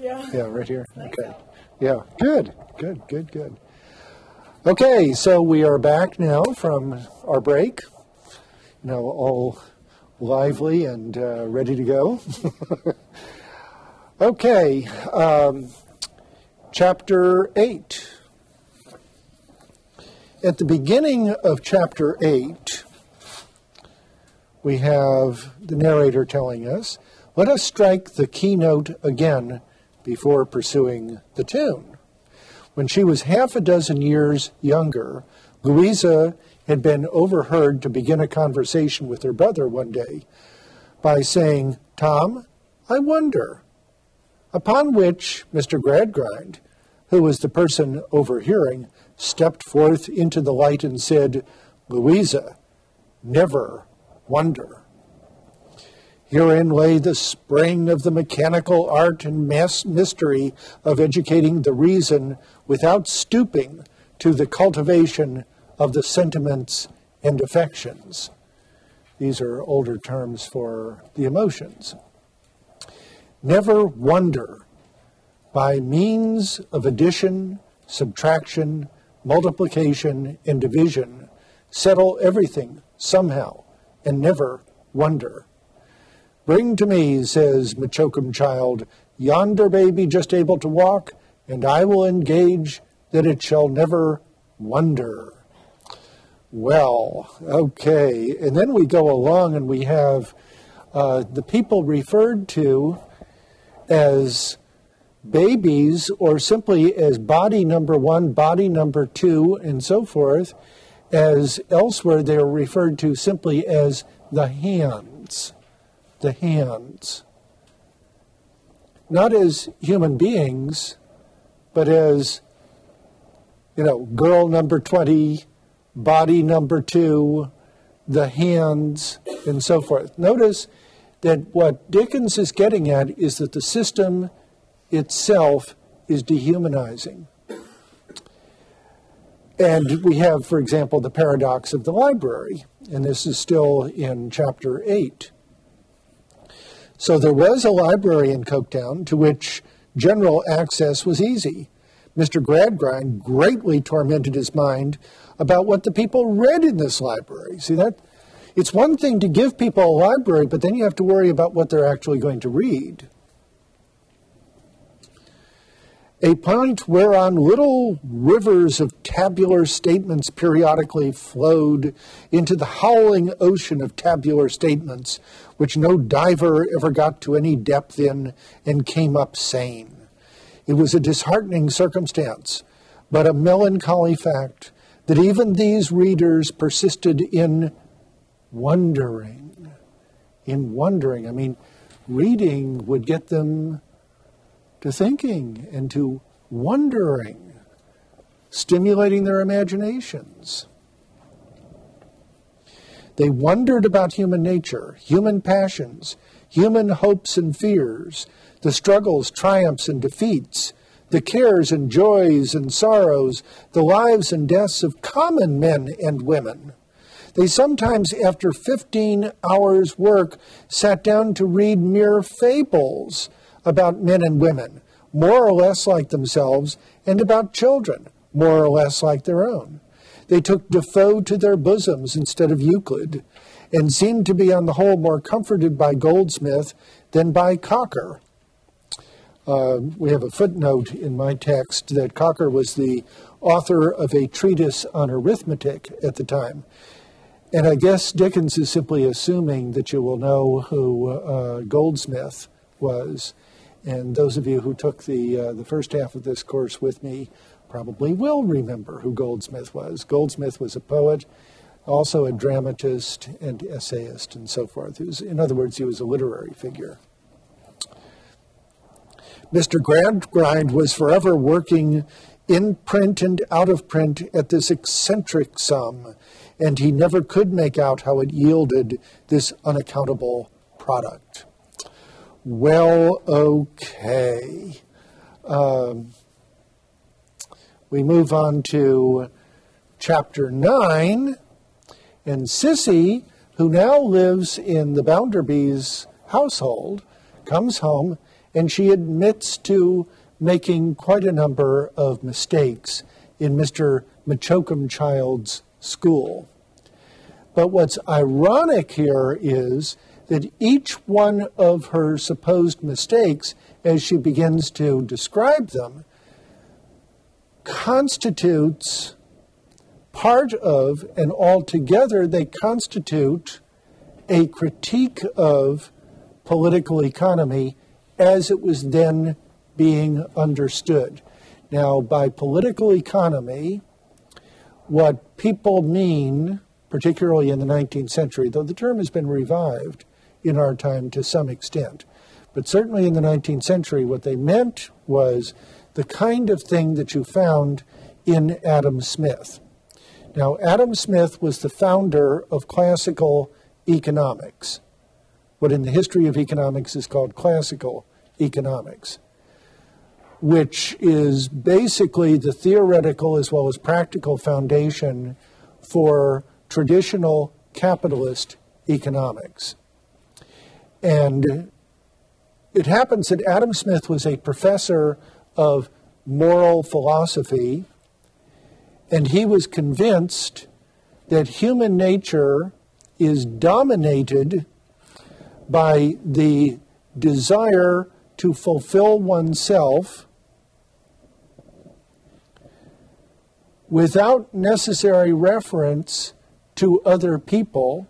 Yeah. Yeah, right here. I think Okay. so. Yeah, good. Okay, so we are back now from our break. Now all lively and ready to go. Okay, chapter 8. At the beginning of chapter 8, we have the narrator telling us, "Let us strike the keynote again before pursuing the tune." When she was half a dozen years younger, Louisa had been overheard to begin a conversation with her brother one day by saying, "Tom, I wonder." Upon which Mr. Gradgrind, who was the person overhearing, stepped forth into the light and said, "Louisa, never wonder." Herein lay the spring of the mechanical art and mystery of educating the reason without stooping to the cultivation of the sentiments and affections. These are older terms for the emotions. Never wonder. By means of addition, subtraction, multiplication, and division, settle everything somehow, and never wonder. "Bring to me," says Machokum child, "yonder baby just able to walk, and I will engage that it shall never wonder." Well, okay, and then we go along and we have the people referred to as babies, or simply as body number 1, body number 2, and so forth, as elsewhere they are referred to simply as the hands. The hands. Not as human beings, but as, girl number 20, body number 2, the hands, and so forth. Notice that what Dickens is getting at is that the system itself is dehumanizing. And we have, for example, the paradox of the library, and this is still in chapter 8. So there was a library in Coketown to which general access was easy. Mr. Gradgrind greatly tormented his mind about what the people read in this library. See that? It's one thing to give people a library, but then you have to worry about what they're actually going to read. A point whereon little rivers of tabular statements periodically flowed into the howling ocean of tabular statements, which no diver ever got to any depth in and came up sane. It was a disheartening circumstance, but a melancholy fact that even these readers persisted in wondering. I mean, reading would get them to thinking and to wondering, stimulating their imaginations. They wondered about human nature, human passions, human hopes and fears, the struggles, triumphs, and defeats, the cares and joys and sorrows, the lives and deaths of common men and women. They sometimes, after 15 hours' work, sat down to read mere fables about men and women, more or less like themselves, and about children, more or less like their own. They took Defoe to their bosoms instead of Euclid, and seemed to be on the whole more comforted by Goldsmith than by Cocker. We have a footnote in my text that Cocker was the author of a treatise on arithmetic at the time. And I guess Dickens is simply assuming that you will know who Goldsmith was. And those of you who took the first half of this course with me probably will remember who Goldsmith was. Goldsmith was a poet, also a dramatist and essayist and so forth. In other words, he was a literary figure. Mr. Gradgrind was forever working in print and out of print at this eccentric sum, and he never could make out how it yielded this unaccountable product. Well, okay. We move on to chapter 9, and Sissy, who now lives in the Bounderby's household, comes home and she admits to making quite a number of mistakes in Mr. Machoakumchild's school. But what's ironic here is that each one of her supposed mistakes, as she begins to describe them, constitutes part of, and altogether they constitute, a critique of political economy as it was then being understood. Now, by political economy, what people mean, particularly in the 19th century, though the term has been revived in our time to some extent, but certainly in the 19th century, what they meant was the kind of thing that you found in Adam Smith. Now, Adam Smith was the founder of classical economics, what in the history of economics is called classical economics, which is basically the theoretical as well as practical foundation for traditional capitalist economics. And it happens that Adam Smith was a professor of moral philosophy, and he was convinced that human nature is dominated by the desire to fulfill oneself without necessary reference to other people,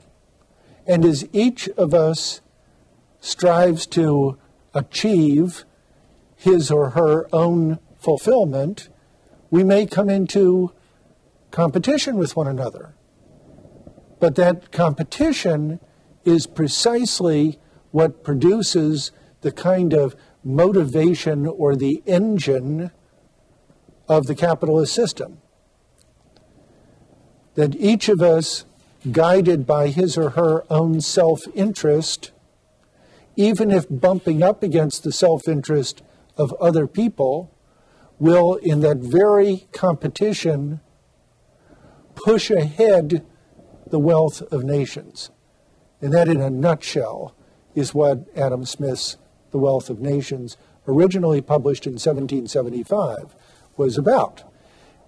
and as each of us strives to achieve his or her own fulfillment, we may come into competition with one another. But that competition is precisely what produces the kind of motivation or the engine of the capitalist system. That each of us, guided by his or her own self-interest, even if bumping up against the self-interest of other people, will, in that very competition, push ahead the wealth of nations. And that, in a nutshell, is what Adam Smith's The Wealth of Nations, originally published in 1775, was about.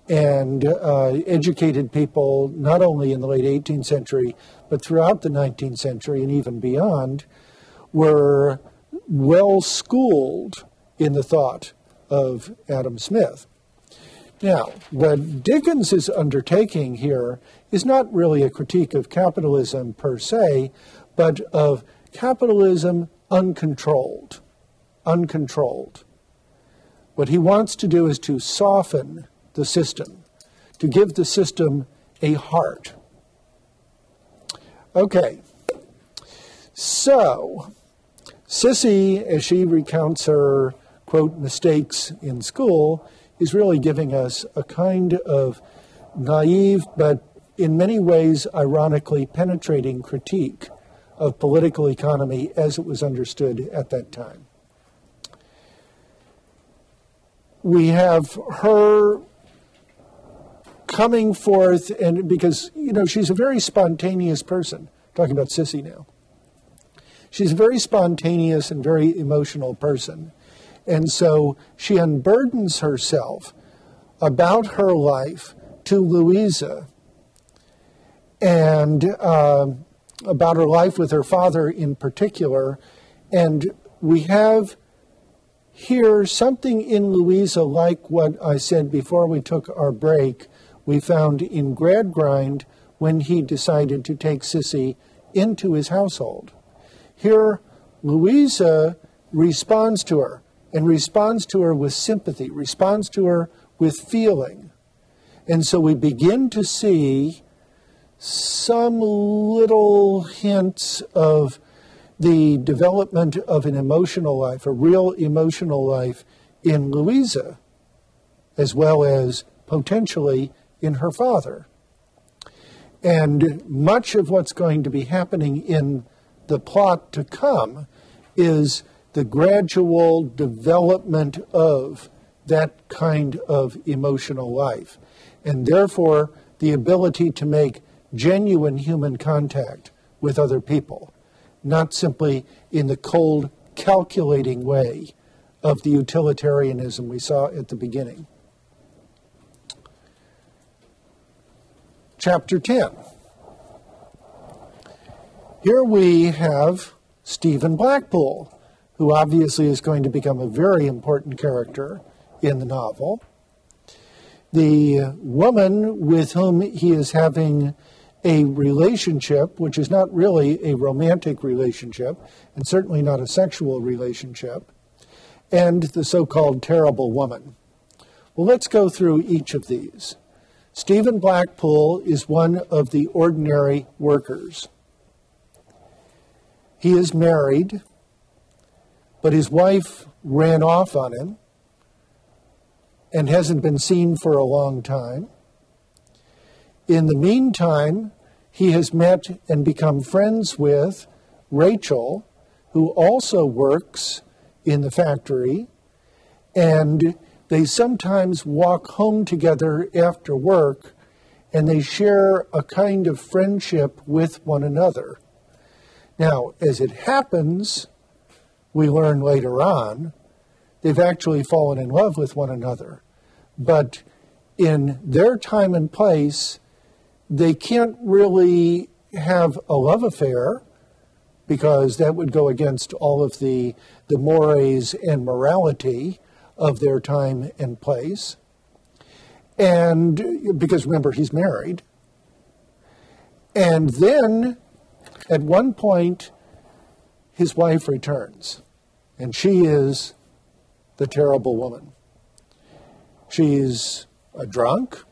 And educated people, not only in the late 18th century, but throughout the 19th century and even beyond, were well schooled in the thought of Adam Smith. Now, what Dickens is undertaking here is not really a critique of capitalism per se, but of capitalism uncontrolled. Uncontrolled. What he wants to do is to soften the system, to give the system a heart. Okay, so Sissy, as she recounts her, quote, mistakes in school, is really giving us a kind of naive but in many ways ironically penetrating critique of political economy as it was understood at that time. We have her coming forth, and because, she's a very spontaneous person, talking about Sissy now. She's a very spontaneous and very emotional person. And so she unburdens herself about her life to Louisa and about her life with her father in particular. And we have here something in Louisa like what I said before we took our break we found in Gradgrind when he decided to take Sissy into his household. Here, Louisa responds to her, and responds to her with sympathy, responds to her with feeling. And so we begin to see some little hints of the development of an emotional life, a real emotional life in Louisa, as well as potentially in her father. And much of what's going to be happening in the plot to come is the gradual development of that kind of emotional life, and therefore the ability to make genuine human contact with other people, not simply in the cold, calculating way of the utilitarianism we saw at the beginning. Chapter 10. Here we have Stephen Blackpool, who obviously is going to become a very important character in the novel. The woman with whom he is having a relationship, which is not really a romantic relationship, and certainly not a sexual relationship, and the so-called terrible woman. Well, let's go through each of these. Stephen Blackpool is one of the ordinary workers. He is married, but his wife ran off on him and hasn't been seen for a long time. In the meantime, he has met and become friends with Rachel, who also works in the factory, and they sometimes walk home together after work, and they share a kind of friendship with one another. Now, as it happens, we learn later on, they've actually fallen in love with one another. But in their time and place, they can't really have a love affair because that would go against all of the mores and morality of their time and place. And because remember, he's married. And then at one point, his wife returns, and she is the terrible woman. She's a drunk.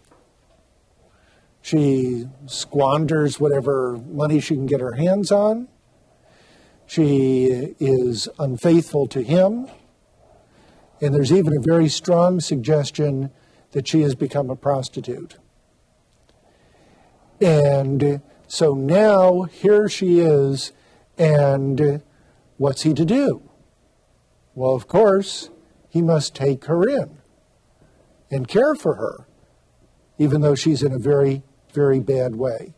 She squanders whatever money she can get her hands on. She is unfaithful to him. And there's even a very strong suggestion that she has become a prostitute. And so now here she is, and what's he to do? Well, of course, he must take her in and care for her, even though she's in a very, very bad way.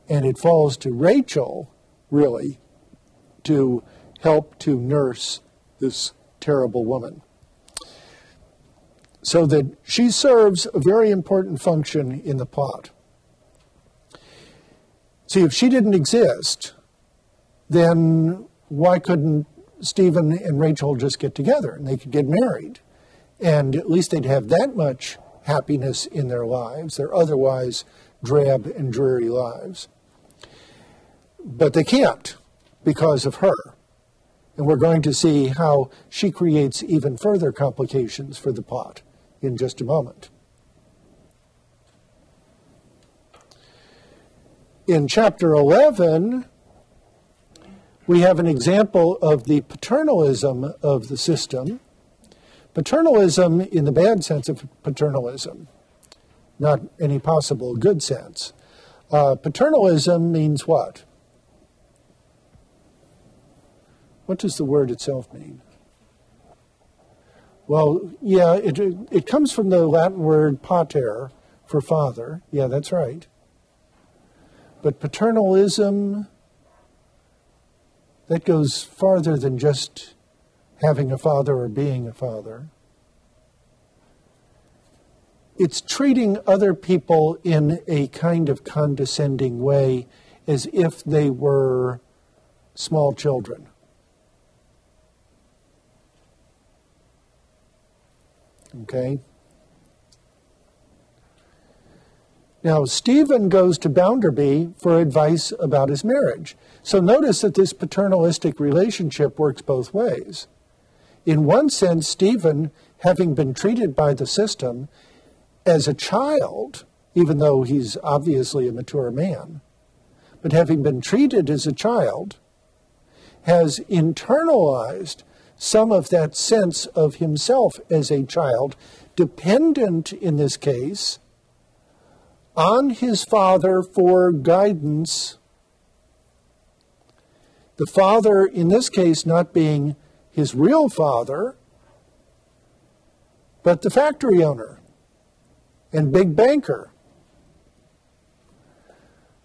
And it falls to Rachel, really, to help to nurse this terrible woman. So that she serves a very important function in the plot. See, if she didn't exist, then why couldn't Stephen and Rachel just get together and they could get married? And at least they'd have that much happiness in their lives, their otherwise drab and dreary lives. But they can't because of her. And we're going to see how she creates even further complications for the plot in just a moment. In chapter 11, we have an example of the paternalism of the system. Paternalism in the bad sense of paternalism, not any possible good sense. Paternalism means what? What does the word itself mean? Well, yeah, it comes from the Latin word pater, for father. Yeah, that's right. But paternalism, that goes farther than just having a father or being a father. It's treating other people in a kind of condescending way as if they were small children. Okay? Now, Stephen goes to Bounderby for advice about his marriage. So notice that this paternalistic relationship works both ways. In one sense, Stephen, having been treated by the system as a child, even though he's obviously a mature man, but having been treated as a child, has internalized some of that sense of himself as a child, dependent in this case on his father for guidance. The father, in this case, not being his real father, but the factory owner and big banker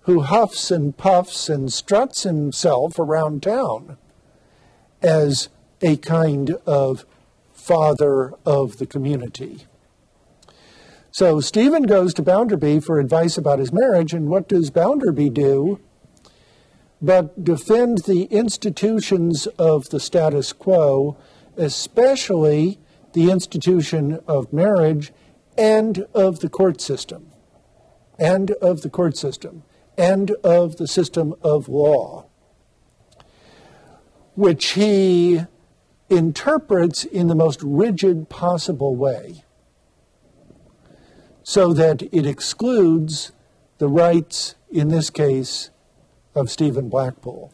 who huffs and puffs and struts himself around town as a kind of father of the community. So Stephen goes to Bounderby for advice about his marriage, and what does Bounderby do but defend the institutions of the status quo, especially the institution of marriage and of the court system, and of the court system, and of the system of law, which he interprets in the most rigid possible way, so that it excludes the rights, in this case, of Stephen Blackpool.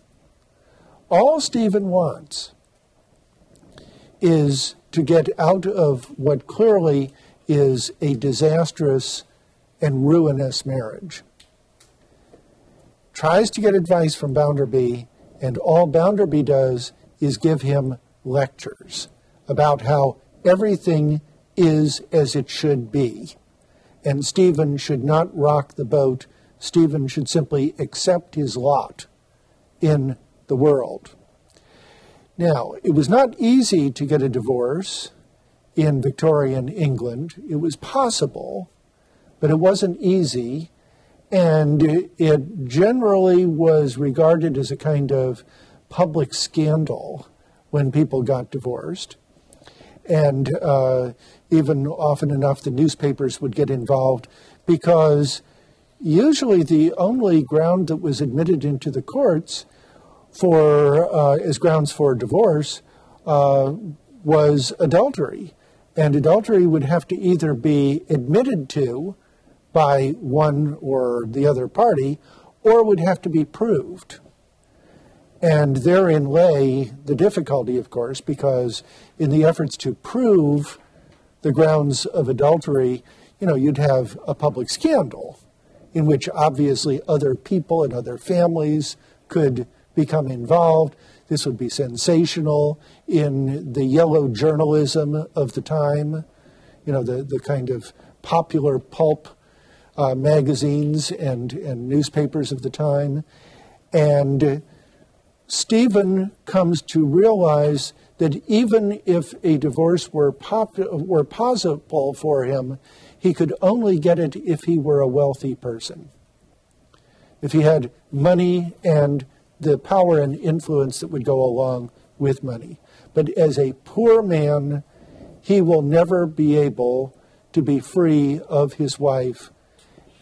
All Stephen wants is to get out of what clearly is a disastrous and ruinous marriage. Tries to get advice from Bounderby, and all Bounderby does is give him lectures about how everything is as it should be. And Stephen should not rock the boat. Stephen should simply accept his lot in the world. Now, it was not easy to get a divorce in Victorian England. It was possible, but it wasn't easy, and it generally was regarded as a kind of public scandal when people got divorced. And even often enough, the newspapers would get involved, because usually the only ground that was admitted into the courts for as grounds for divorce was adultery. And adultery would have to either be admitted to by one or the other party, or would have to be proved. And therein lay the difficulty, of course, because in the efforts to prove the grounds of adultery, you'd have a public scandal in which obviously other people and other families could become involved. This would be sensational in the yellow journalism of the time, the kind of popular pulp magazines and newspapers of the time. And Stephen comes to realize that even if a divorce were possible for him, he could only get it if he were a wealthy person, if he had money and the power and influence that would go along with money. But as a poor man, he will never be able to be free of his wife,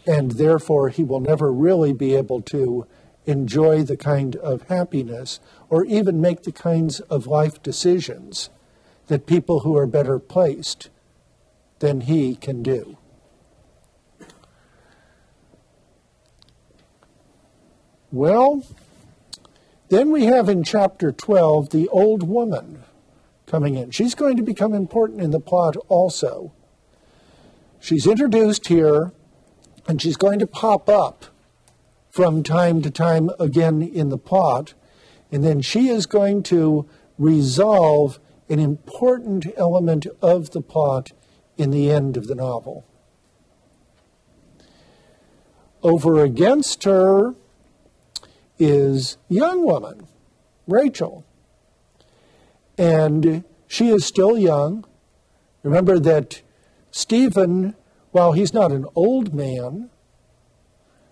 and therefore he will never really be able to enjoy the kind of happiness or even make the kinds of life decisions that people who are better placed than he can do. Well, then we have in chapter 12 the old woman coming in. She's going to become important in the plot also. She's introduced here, and she's going to pop up from time to time again in the plot, and then she is going to resolve an important element of the plot in the end of the novel. Over against her is a young woman, Rachel. And she is still young. Remember that Stephen, while he's not an old man,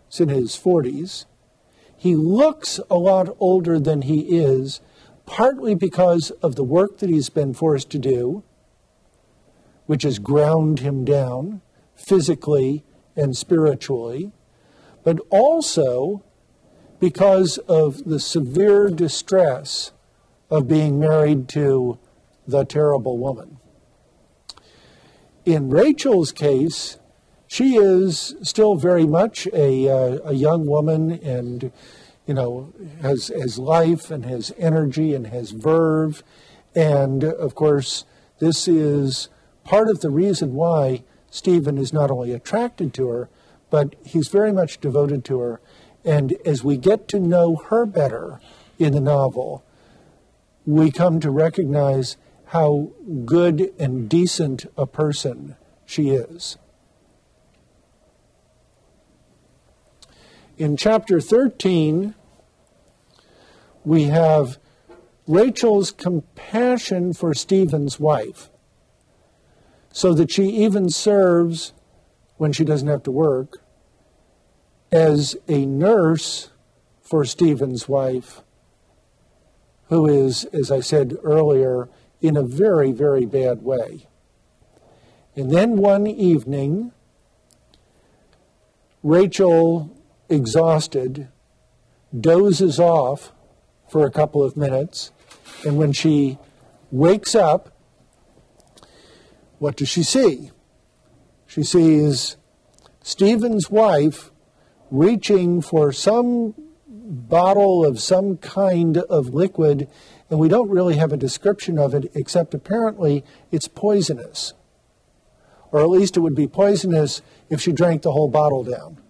he's in his 40s, he looks a lot older than he is, partly because of the work that he's been forced to do, which has ground him down physically and spiritually, but also because of the severe distress of being married to the terrible woman. In Rachel's case, she is still very much a young woman, and has life and has energy and has verve. And of course, this is part of the reason why Stephen is not only attracted to her, but he's very much devoted to her. And as we get to know her better in the novel, we come to recognize how good and decent a person she is. In chapter 13, we have Rachel's compassion for Stephen's wife. so that she even serves, when she doesn't have to work, as a nurse for Stephen's wife, who is, as I said earlier, in a very, very bad way. And then one evening, Rachel, exhausted, dozes off for a couple of minutes, and when she wakes up, what does she see? She sees Stephen's wife reaching for some bottle of some kind of liquid, and we don't really have a description of it, except apparently it's poisonous. Or at least it would be poisonous if she drank the whole bottle down.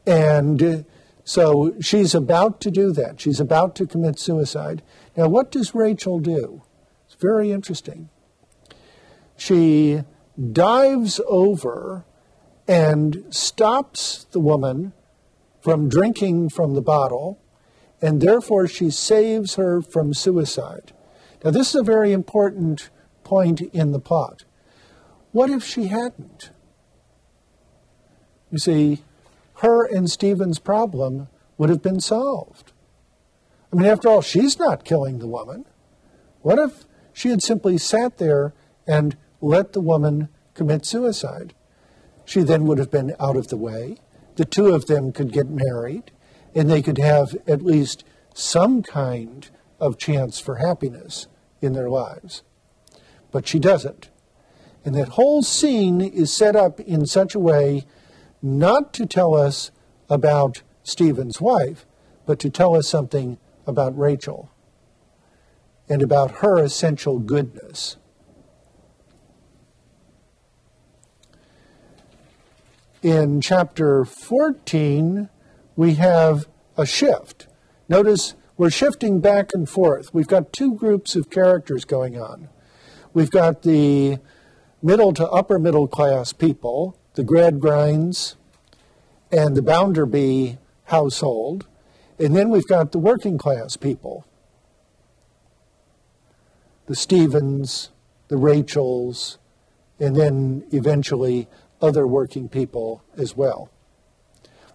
And so she's about to do that. She's about to commit suicide. Now, what does Rachel do? It's very interesting. She dives over and stops the woman from drinking from the bottle, and therefore she saves her from suicide. Now, this is a very important point in the plot. What if she hadn't? You see, her and Stephen's problem would have been solved. I mean, after all, she's not killing the woman. What if she had simply sat there and let the woman commit suicide? She then would have been out of the way. The two of them could get married, and they could have at least some kind of chance for happiness in their lives. But she doesn't. And that whole scene is set up in such a way not to tell us about Stephen's wife, but to tell us something about Rachel and about her essential goodness. In chapter 14, we have a shift. Notice we're shifting back and forth. We've got two groups of characters going on. We've got the middle to upper middle class people, the Gradgrinds and the Bounderby household, and then we've got the working class people, the Stephens, the Rachels, and then eventually other working people as well.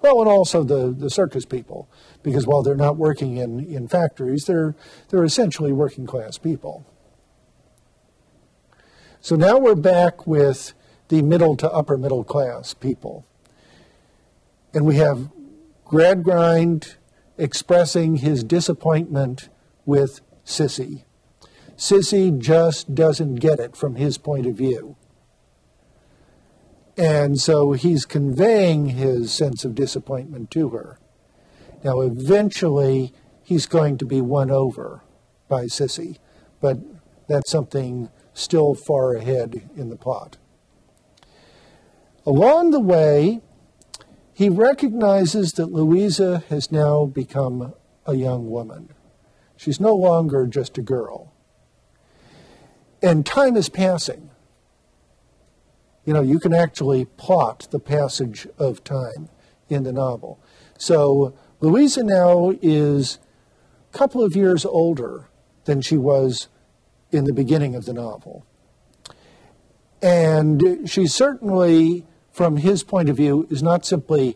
Well, and also the circus people, because while they're not working in factories, they're essentially working class people. So now we're back with the middle to upper middle class people. And we have Gradgrind expressing his disappointment with Sissy. Sissy just doesn't get it from his point of view. And so he's conveying his sense of disappointment to her. Now, eventually, he's going to be won over by Sissy, but that's something still far ahead in the plot. Along the way, he recognizes that Louisa has now become a young woman. She's no longer just a girl. And time is passing. You know, you can actually plot the passage of time in the novel. So Louisa now is a couple of years older than she was in the beginning of the novel. And she certainly, from his point of view, is not simply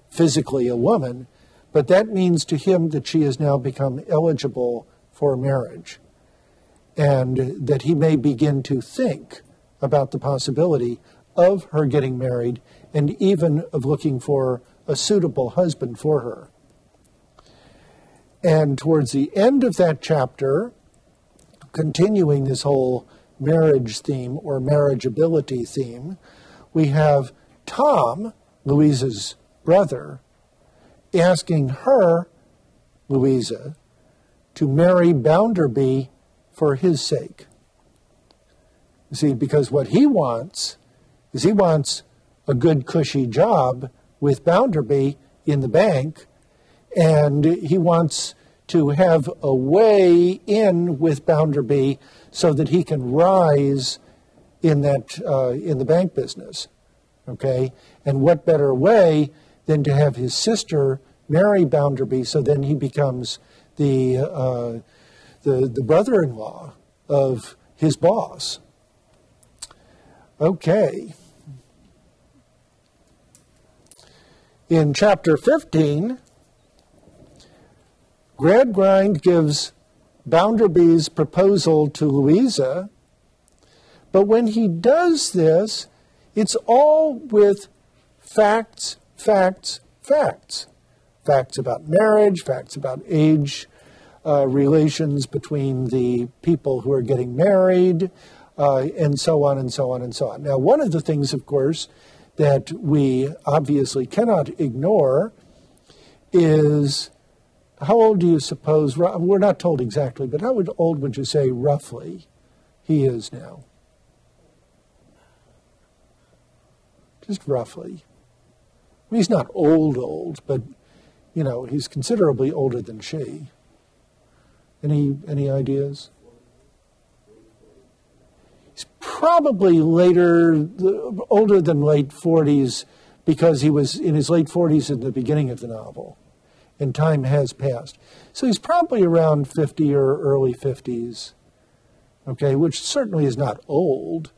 physically a woman, but that means to him that she has now become eligible for marriage, and that he may begin to think about the possibility of her getting married and even of looking for a suitable husband for her. And towards the end of that chapter, continuing this whole marriage theme or marriageability theme, we have Tom, Louisa's brother, asking her, Louisa, to marry Bounderby for his sake. You see, because what he wants is he wants a good, cushy job with Bounderby in the bank, and he wants to have a way in with Bounderby so that he can rise in the bank business. Okay? And what better way than to have his sister marry Bounderby, so then he becomes the brother-in-law of his boss. Okay. In chapter 15, Gradgrind gives Bounderby's proposal to Louisa, but when he does this, it's all with facts, facts, facts. Facts about marriage, facts about age, relations between the people who are getting married, and so on and so on and so on. Now, one of the things, of course, that we obviously cannot ignore is, how old do you suppose, we're not told exactly, but how old would you say roughly he is now? Just roughly. I mean, he's not old, but, you know, he's considerably older than she. Any ideas? He's probably older than late 40s, because he was in his late 40s at the beginning of the novel, and time has passed. So he's probably around 50 or early 50s, okay, which certainly is not old,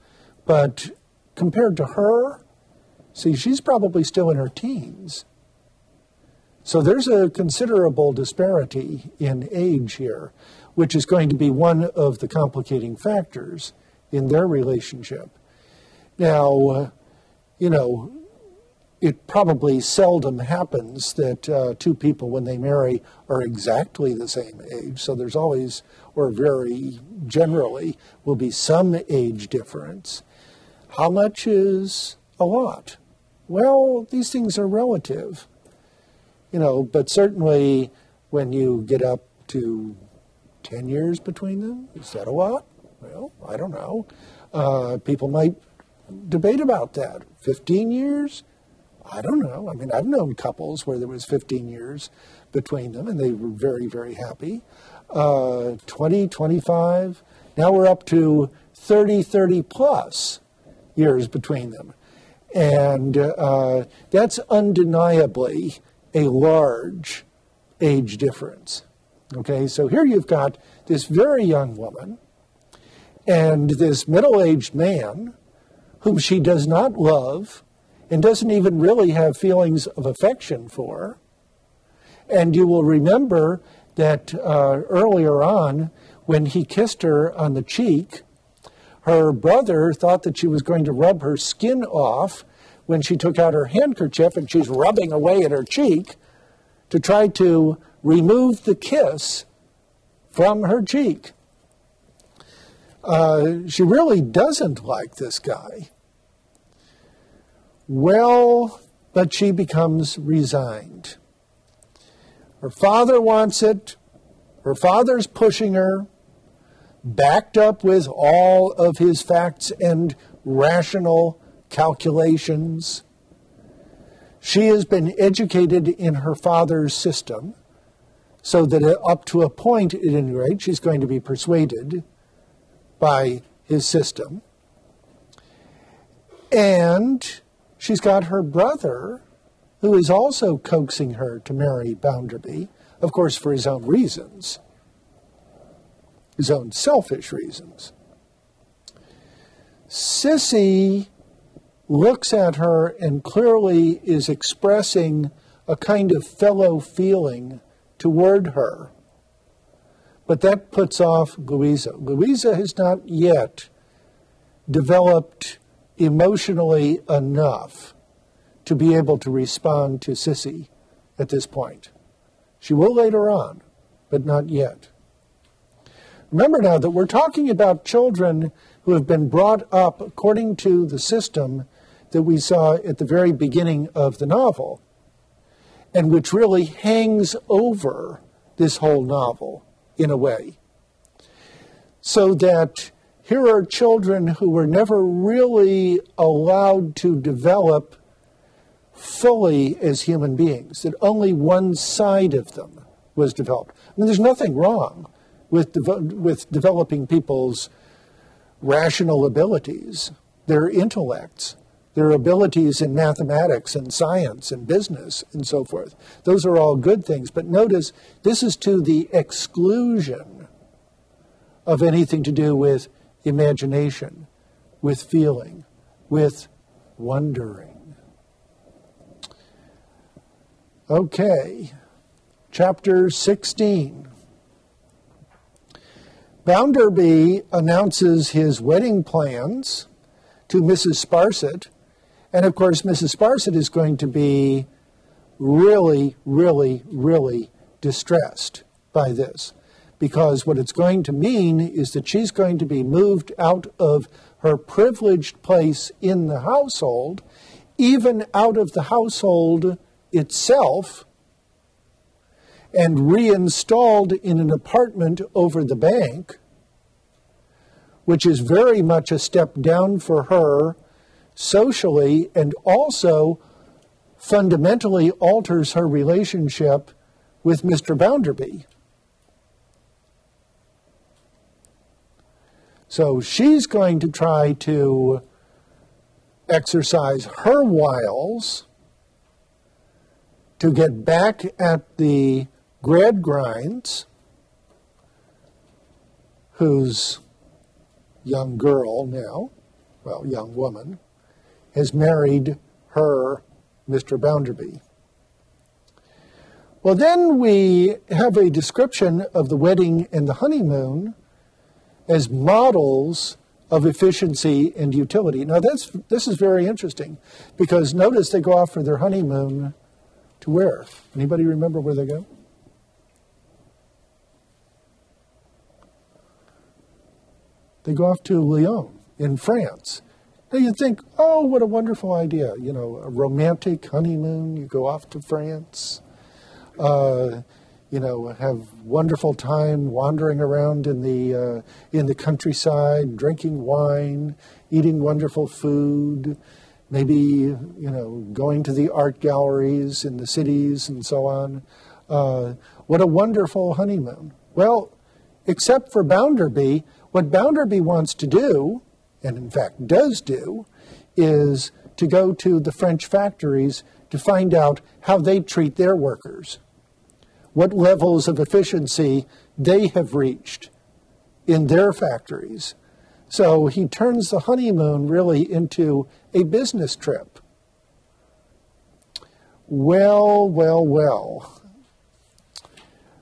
but compared to her, see, she's probably still in her teens. So there's a considerable disparity in age here, which is going to be one of the complicating factors in their relationship. Now, you know, it probably seldom happens that two people, when they marry, are exactly the same age. So there's always, or very generally, will be some age difference. How much is a lot? Well, these things are relative, you know, but certainly when you get up to 10 years between them, is that a lot? Well, I don't know. People might debate about that. 15 years? I don't know. I mean, I've known couples where there was 15 years between them, and they were very, very happy. 20, 25. Now we're up to 30 plus years between them. And that's undeniably a large age difference. Okay, so here you've got this very young woman and this middle-aged man whom she does not love and doesn't even really have feelings of affection for. And you will remember that earlier on, when he kissed her on the cheek, her brother thought that she was going to rub her skin off when she took out her handkerchief and she's rubbing away at her cheek to try to remove the kiss from her cheek. She really doesn't like this guy. Well, but she becomes resigned. Her father wants it. Her father's pushing her, backed up with all of his facts and rational calculations. She has been educated in her father's system, so that up to a point, at any rate, she's going to be persuaded by his system. And she's got her brother, who is also coaxing her to marry Bounderby, of course, for his own reasons, his own selfish reasons. Sissy looks at her and clearly is expressing a kind of fellow feeling toward her. But that puts off Louisa. Louisa has not yet developed emotionally enough to be able to respond to Sissy at this point. She will later on, but not yet. Remember now that we're talking about children who have been brought up according to the system that we saw at the very beginning of the novel, and which really hangs over this whole novel in a way. So that here are children who were never really allowed to develop fully as human beings, that only one side of them was developed. I mean, there's nothing wrong with developing people's rational abilities, their intellects, their abilities in mathematics and science and business and so forth. Those are all good things. But notice, this is to the exclusion of anything to do with imagination, with feeling, with wondering. Okay, chapter 16. Bounderby announces his wedding plans to Mrs. Sparsit, and of course Mrs. Sparsit is going to be really, really, really distressed by this, because what it's going to mean is that she's going to be moved out of her privileged place in the household, even out of the household itself, and reinstalled in an apartment over the bank, which is very much a step down for her socially, and also fundamentally alters her relationship with Mr. Bounderby. So she's going to try to exercise her wiles to get back at the Gradgrinds, whose young girl now, well, young woman, has married her Mr. Bounderby. Well, then we have a description of the wedding and the honeymoon as models of efficiency and utility. Now, this is very interesting, because notice they go off for their honeymoon to where? Anybody remember where they go? They go off to Lyon in France. Now you'd think, oh, what a wonderful idea. You know, a romantic honeymoon, you go off to France, have wonderful time wandering around in the countryside, drinking wine, eating wonderful food, maybe, going to the art galleries in the cities and so on. What a wonderful honeymoon. Well, except for Bounderby, what Bounderby wants to do, and in fact does do, is to go to the French factories to find out how they treat their workers, what levels of efficiency they have reached in their factories. So he turns the honeymoon really into a business trip. Well.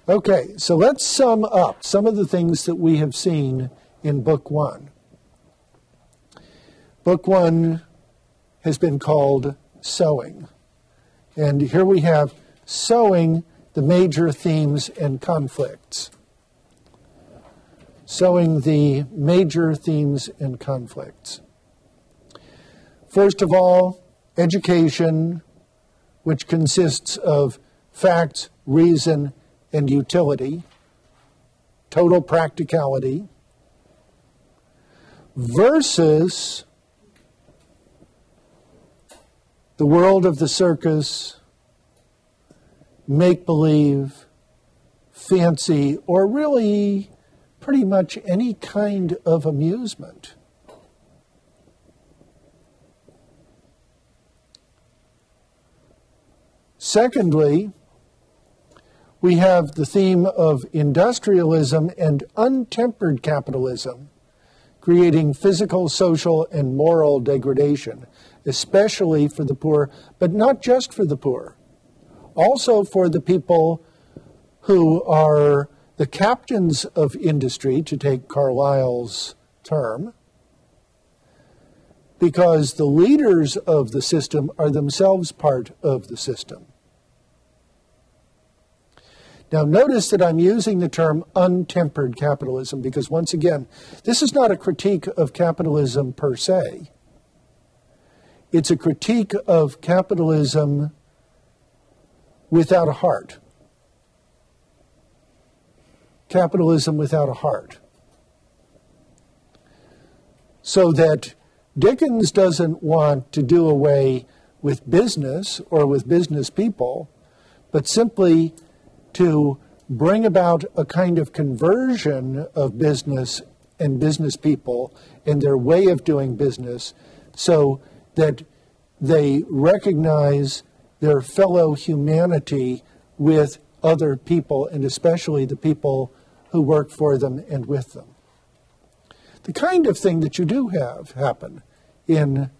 Okay, so let's sum up some of the things that we have seen in Book 1. Book 1 has been called Sowing. And here we have sowing the major themes and conflicts. Sowing the major themes and conflicts. First of all, education, which consists of facts, reason, and utility, total practicality, versus the world of the circus, make-believe, fancy, or really pretty much any kind of amusement. Secondly, we have the theme of industrialism and untempered capitalism, creating physical, social, and moral degradation, especially for the poor, but not just for the poor, also for the people who are the captains of industry, to take Carlyle's term, because the leaders of the system are themselves part of the system. Now, notice that I'm using the term untempered capitalism because, once again, this is not a critique of capitalism per se. It's a critique of capitalism without a heart. Capitalism without a heart. So that Dickens doesn't want to do away with business or with business people, but simply to bring about a kind of conversion of business and business people and their way of doing business so that they recognize their fellow humanity with other people, and especially the people who work for them and with them. The kind of thing that you do have happen in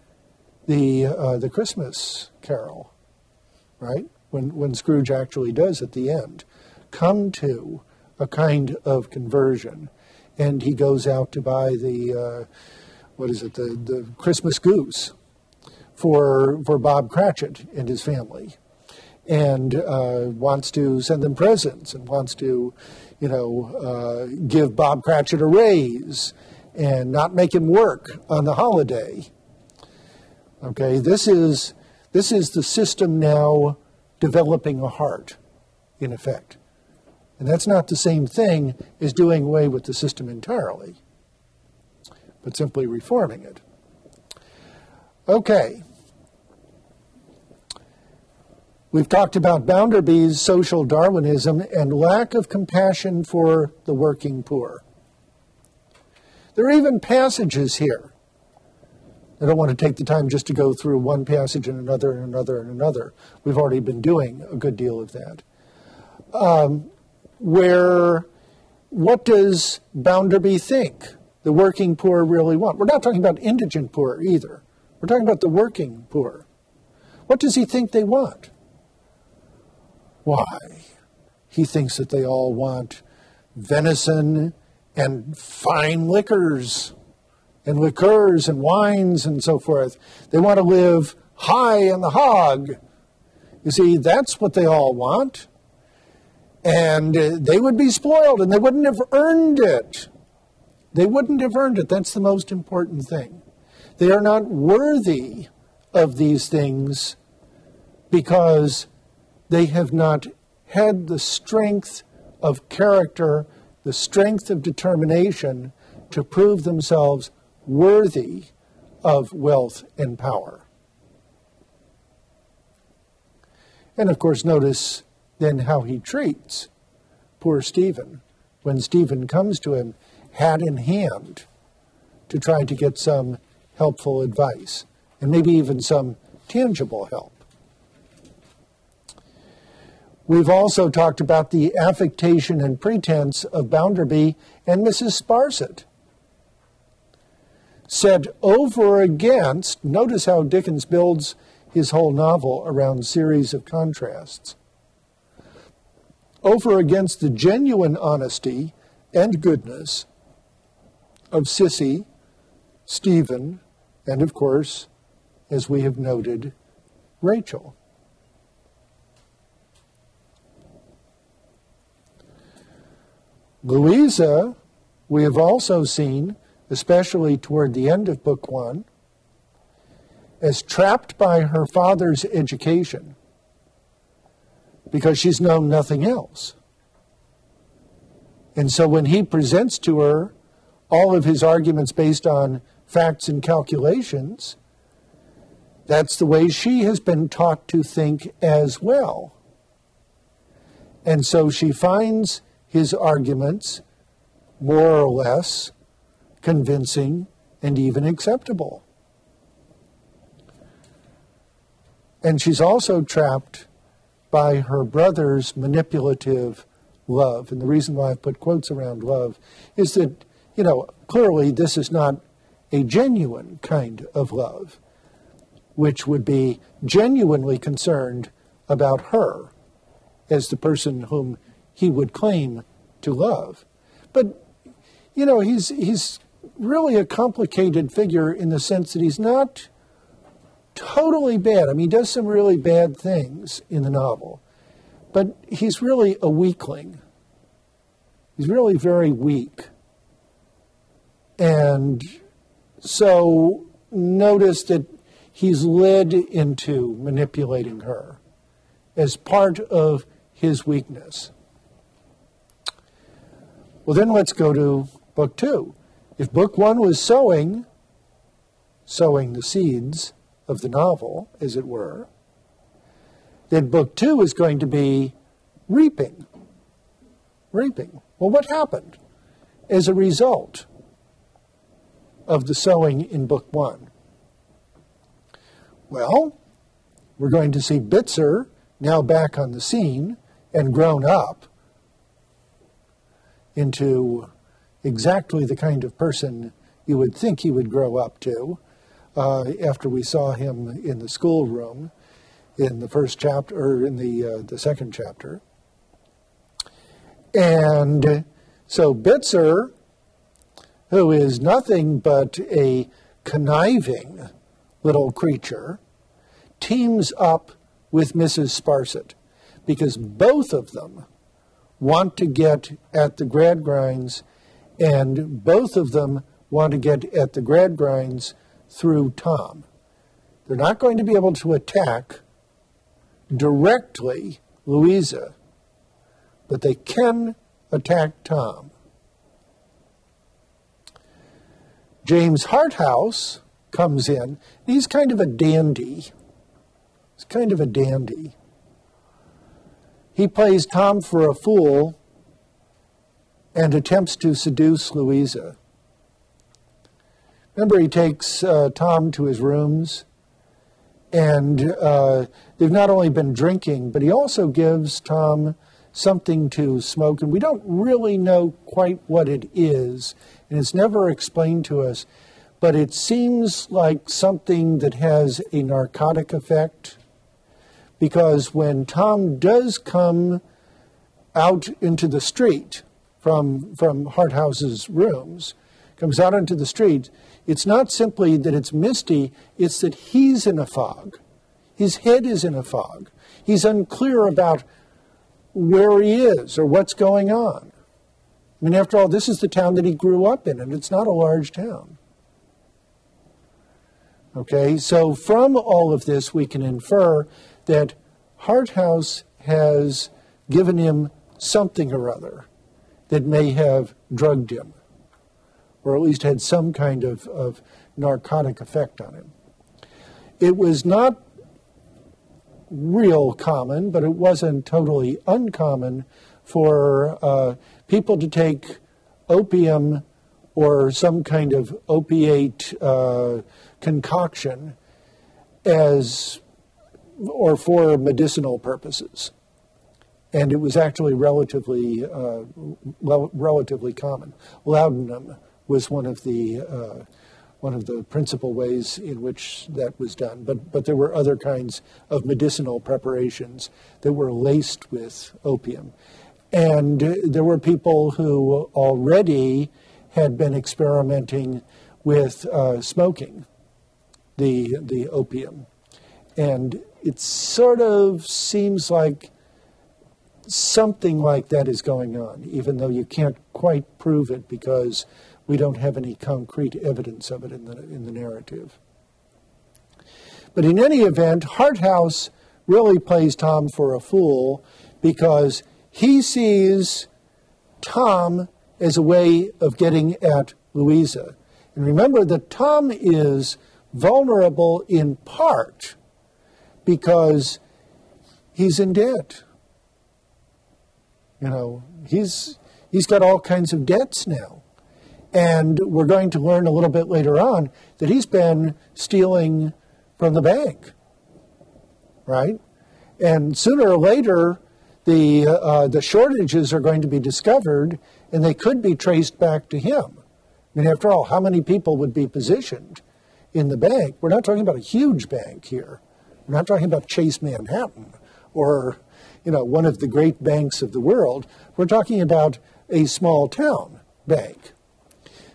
the Christmas Carol, right? When Scrooge actually does at the end come to a kind of conversion, and he goes out to buy the Christmas goose for Bob Cratchit and his family, and wants to send them presents and wants to, give Bob Cratchit a raise and not make him work on the holiday. Okay, this is the system now developing a heart, in effect. And that's not the same thing as doing away with the system entirely, but simply reforming it. Okay. We've talked about Bounderby's social Darwinism and lack of compassion for the working poor. There are even passages here. I don't want to take the time just to go through one passage and another and another and another. We've already been doing a good deal of that. Where, what does Bounderby think the working poor really want? We're not talking about indigent poor either. We're talking about the working poor. What does he think they want? Why? He thinks that they all want venison and fine liquors and liqueurs and wines and so forth. They want to live high on the hog. You see, that's what they all want. And they would be spoiled, and they wouldn't have earned it. They wouldn't have earned it. That's the most important thing. They are not worthy of these things because they have not had the strength of character, the strength of determination to prove themselves worthy of wealth and power. And of course, notice then how he treats poor Stephen when Stephen comes to him hat in hand to try to get some helpful advice and maybe even some tangible help. We've also talked about the affectation and pretense of Bounderby and Mrs. Sparsit. Set over against, notice how Dickens builds his whole novel around a series of contrasts. Over against the genuine honesty and goodness of Sissy, Stephen, and of course, as we have noted, Rachel. Louisa, we have also seen, especially toward the end of Book 1, as trapped by her father's education because she's known nothing else. And so when he presents to her all of his arguments based on facts and calculations, that's the way she has been taught to think as well. And so she finds his arguments more or less convincing and even acceptable. And she's also trapped by her brother's manipulative love. And the reason why I put quotes around love is that, clearly this is not a genuine kind of love, which would be genuinely concerned about her as the person whom he would claim to love. But, he's really a complicated figure in the sense that he's not totally bad. I mean, he does some really bad things in the novel, but he's really a weakling. He's really very weak. And so notice that he's led into manipulating her as part of his weakness. Well, then let's go to Book 2. If Book 1 was sowing the seeds of the novel, as it were, then Book 2 is going to be reaping. Reaping. Well, what happened as a result of the sowing in Book 1? Well, we're going to see Bitzer now back on the scene and grown up into exactly the kind of person you would think he would grow up to. after we saw him in the schoolroom in the first chapter, or in the second chapter. And so Bitzer, who is nothing but a conniving little creature, teams up with Mrs. Sparsit because both of them want to get at the Gradgrinds, and both of them want to get at the Gradgrinds through Tom. They're not going to be able to attack directly Louisa, but they can attack Tom. James Harthouse comes in. He's kind of a dandy. He's kind of a dandy. He plays Tom for a fool and attempts to seduce Louisa. Remember, he takes Tom to his rooms, and they've not only been drinking, but he also gives Tom something to smoke, and we don't really know quite what it is, and it's never explained to us, but it seems like something that has a narcotic effect, because when Tom does come out into the street from Harthouse's rooms, comes out into the street, it's not simply that it's misty, it's that he's in a fog. His head is in a fog. He's unclear about where he is or what's going on. I mean, after all, this is the town that he grew up in, and it's not a large town. Okay, so from all of this, we can infer that Harthouse has given him something or other that may have drugged him, or at least had some kind of narcotic effect on him. It was not real common, but it wasn't totally uncommon for people to take opium or some kind of opiate concoction or for medicinal purposes. And it was actually relatively common. Laudanum was one of the principal ways in which that was done. But there were other kinds of medicinal preparations that were laced with opium. And there were people who already had been experimenting with smoking the opium. And it sort of seems like something like that is going on, even though you can't quite prove it because we don't have any concrete evidence of it in the narrative. But in any event, Harthouse really plays Tom for a fool because he sees Tom as a way of getting at Louisa. And remember that Tom is vulnerable in part because he's in debt. You know, he's got all kinds of debts now. And we're going to learn a little bit later on that he's been stealing from the bank, right? And sooner or later, the shortages are going to be discovered, and they could be traced back to him. I mean, after all, how many people would be positioned in the bank? We're not talking about a huge bank here. We're not talking about Chase Manhattan or, you know, one of the great banks of the world. We're talking about a small town bank.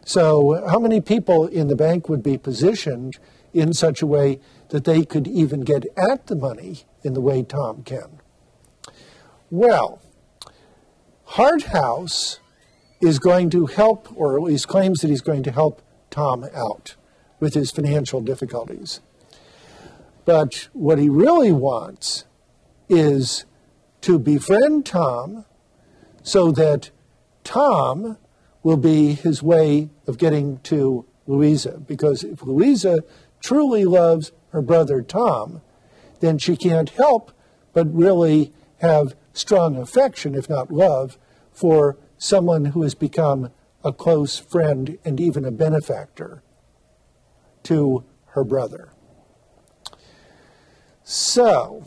So how many people in the bank would be positioned in such a way that they could even get at the money in the way Tom can? Well, Harthouse is going to help, or at least claims that he's going to help Tom out with his financial difficulties. But what he really wants is to befriend Tom so that Tom will be his way of getting to Louisa. Because if Louisa truly loves her brother Tom, then she can't help but really have strong affection, if not love, for someone who has become a close friend and even a benefactor to her brother. So,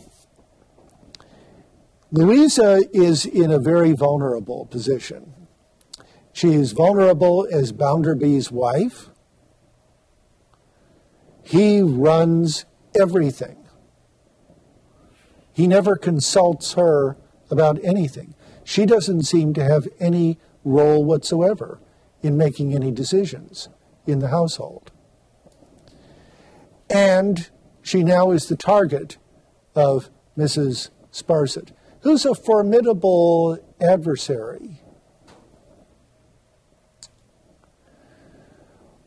Louisa is in a very vulnerable position. She is vulnerable as Bounderby's wife. He runs everything. He never consults her about anything. She doesn't seem to have any role whatsoever in making any decisions in the household. And she now is the target of Mrs. Sparsit, who's a formidable adversary.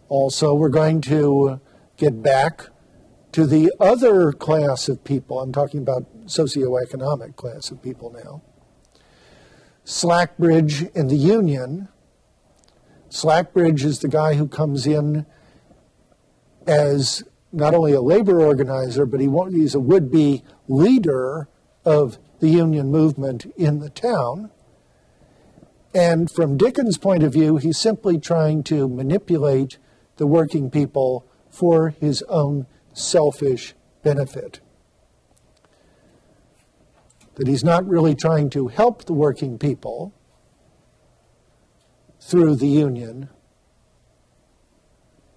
Also, we're going to get back to the other class of people. I'm talking about socioeconomic class of people now. Slackbridge and the Union. Slackbridge is the guy who comes in as not only a labor organizer, but he's a would-be leader of the union movement in the town. And from Dickens' point of view, he's simply trying to manipulate the working people for his own selfish benefit. That he's not really trying to help the working people through the union,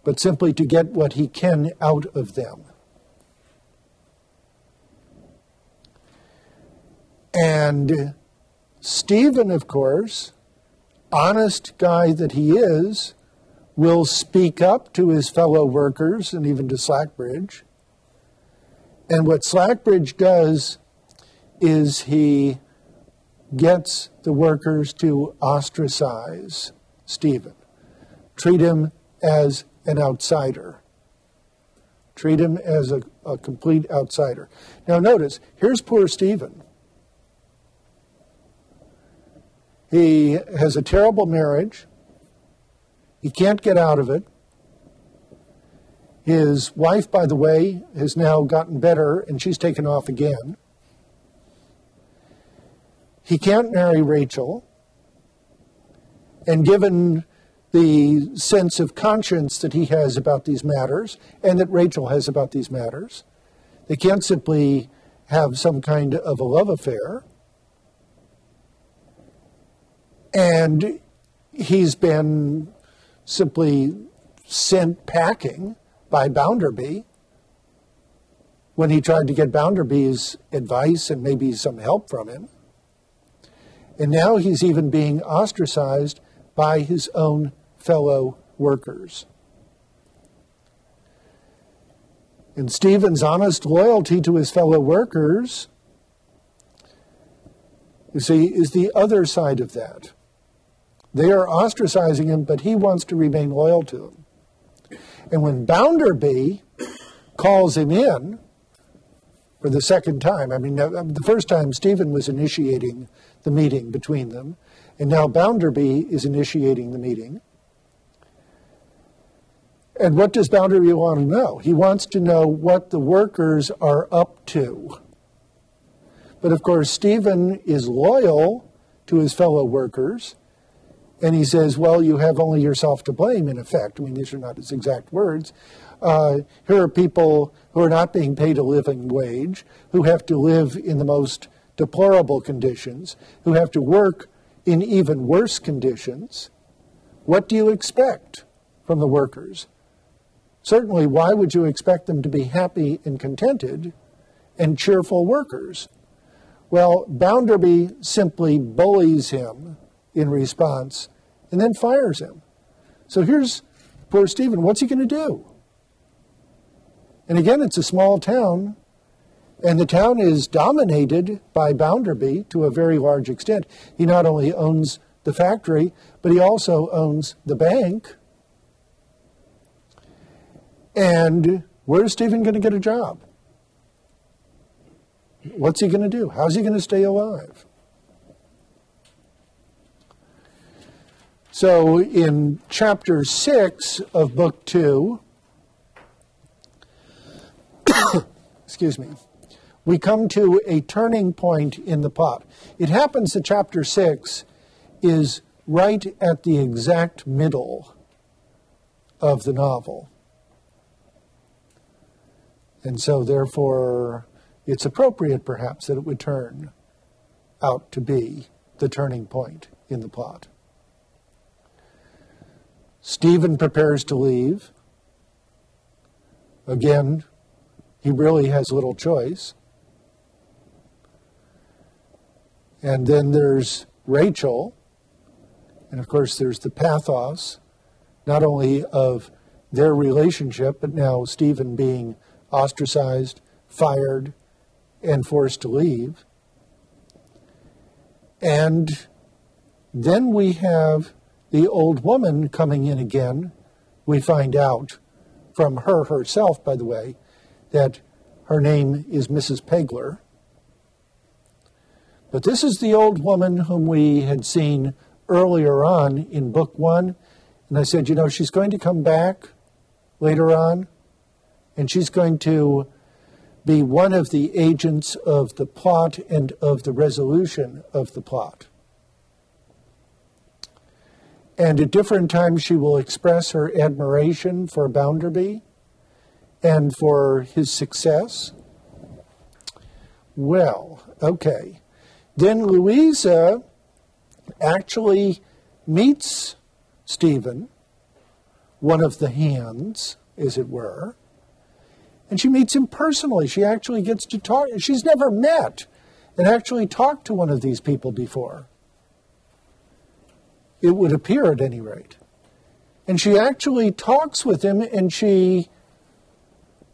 but simply to get what he can out of them. And Stephen, of course, honest guy that he is, will speak up to his fellow workers and even to Slackbridge. And what Slackbridge does is he gets the workers to ostracize Stephen, treat him as an outsider, treat him as a complete outsider. Now notice, here's poor Stephen. He has a terrible marriage. He can't get out of it. His wife, by the way, has now gotten better, and she's taken off again. He can't marry Rachel. And given the sense of conscience that he has about these matters, and that Rachel has about these matters, they can't simply have some kind of a love affair. And he's been simply sent packing by Bounderby when he tried to get Bounderby's advice and maybe some help from him. And now he's even being ostracized by his own fellow workers. And Stephen's honest loyalty to his fellow workers, you see, is the other side of that. They are ostracizing him, but he wants to remain loyal to them. And when Bounderby calls him in for the second time, I mean, the first time Stephen was initiating the meeting between them, and now Bounderby is initiating the meeting. And what does Bounderby want to know? He wants to know what the workers are up to. But of course, Stephen is loyal to his fellow workers. And he says, well, you have only yourself to blame, in effect. I mean, these are not his exact words. Here are people who are not being paid a living wage, who have to live in the most deplorable conditions, who have to work in even worse conditions. What do you expect from the workers? Certainly, why would you expect them to be happy and contented and cheerful workers? Well, Bounderby simply bullies him in response, and then fires him. So here's poor Stephen. What's he going to do? And again, it's a small town, and the town is dominated by Bounderby to a very large extent. He not only owns the factory, but he also owns the bank. And where's Stephen going to get a job? What's he going to do? How's he going to stay alive? So in chapter 6 of book 2, excuse me, we come to a turning point in the plot. It happens that chapter 6 is right at the exact middle of the novel. And so therefore, it's appropriate perhaps that it would turn out to be the turning point in the plot. Stephen prepares to leave. Again, he really has little choice. And then there's Rachel, and of course there's the pathos, not only of their relationship, but now Stephen being ostracized, fired, and forced to leave. And then we have the old woman coming in again. We find out from her herself, by the way, that her name is Mrs. Pegler. But this is the old woman whom we had seen earlier on in Book 1. And I said, she's going to come back later on, and she's going to be one of the agents of the plot and of the resolution of the plot. And at different times she will express her admiration for Bounderby and for his success. Well, okay. Then Louisa actually meets Stephen, one of the hands, as it were, and she meets him personally. She actually gets to talk. She's never met and actually talked to one of these people before. It would appear, at any rate. And she actually talks with him, and she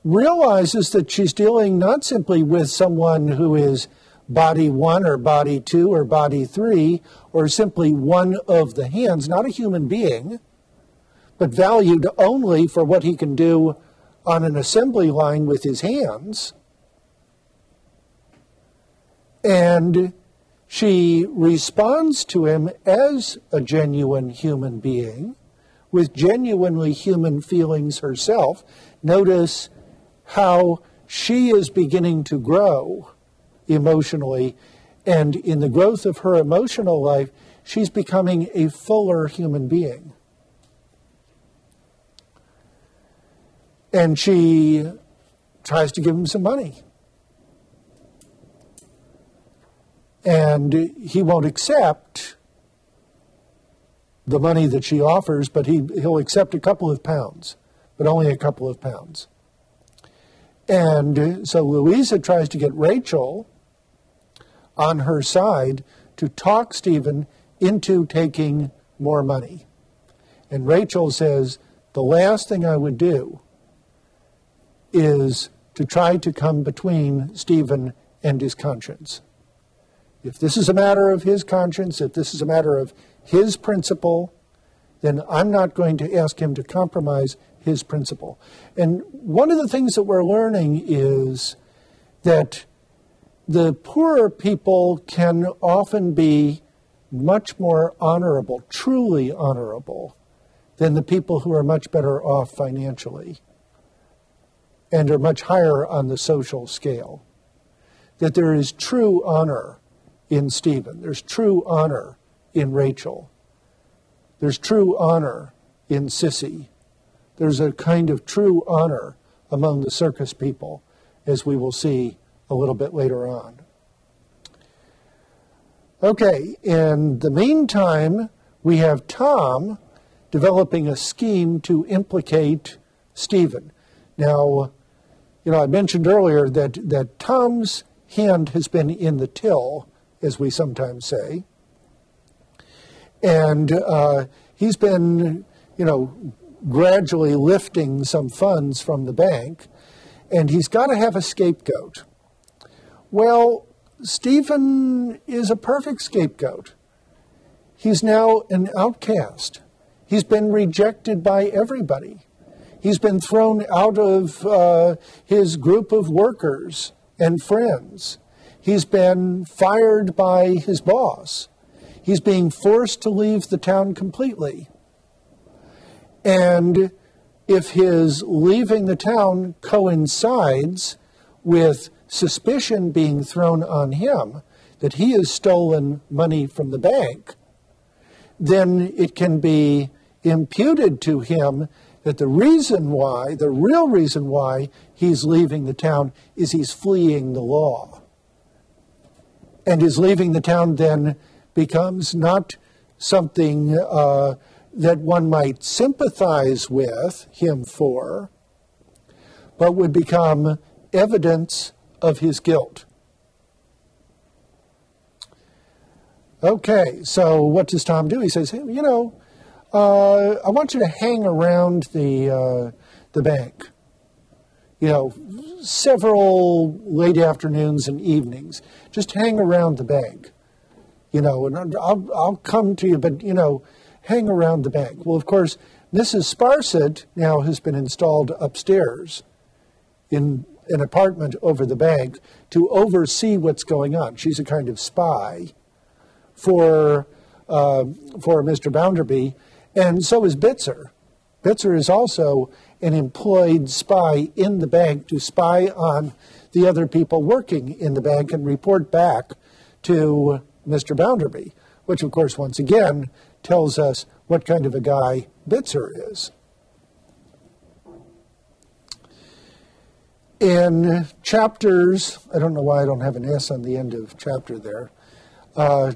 realizes that she's dealing not simply with someone who is body 1 or body 2 or body 3, or simply one of the hands, not a human being, but valued only for what he can do on an assembly line with his hands. And she responds to him as a genuine human being, with genuinely human feelings herself. Notice how she is beginning to grow emotionally, and in the growth of her emotional life, she's becoming a fuller human being. And she tries to give him some money. And he won't accept the money that she offers, but he'll accept a couple of pounds, but only a couple of pounds. And so Louisa tries to get Rachel on her side to talk Stephen into taking more money. And Rachel says, the last thing I would do is to try to come between Stephen and his conscience. If this is a matter of his conscience, if this is a matter of his principle, then I'm not going to ask him to compromise his principle. And one of the things that we're learning is that the poorer people can often be much more honorable, truly honorable, than the people who are much better off financially and are much higher on the social scale. That there is true honor in Stephen. There's true honor in Rachel. There's true honor in Sissy. There's a kind of true honor among the circus people, as we will see a little bit later on. Okay, in the meantime, we have Tom developing a scheme to implicate Stephen. Now, I mentioned earlier that Tom's hand has been in the till, as we sometimes say. And he's been, gradually lifting some funds from the bank, and he's got to have a scapegoat. Well, Stephen is a perfect scapegoat. He's now an outcast. He's been rejected by everybody. He's been thrown out of his group of workers and friends. He's been fired by his boss. He's being forced to leave the town completely. And if his leaving the town coincides with suspicion being thrown on him that he has stolen money from the bank, then it can be imputed to him that the real reason why he's leaving the town is he's fleeing the law. And his leaving the town then becomes not something that one might sympathize with him for, but would become evidence of his guilt. Okay, so what does Tom do? He says, hey, I want you to hang around the bank, several late afternoons and evenings. Just hang around the bank, and I'll come to you, but, hang around the bank. Well, of course, Mrs. Sparsit now has been installed upstairs in an apartment over the bank to oversee what's going on. She's a kind of spy for Mr. Bounderby, and so is Bitzer. Bitzer is also an employed spy in the bank to spy on the other people working in the bank and report back to Mr. Bounderby, which, of course, once again, tells us what kind of a guy Bitzer is. In chapters, I don't know why I don't have an S on the end of chapter there,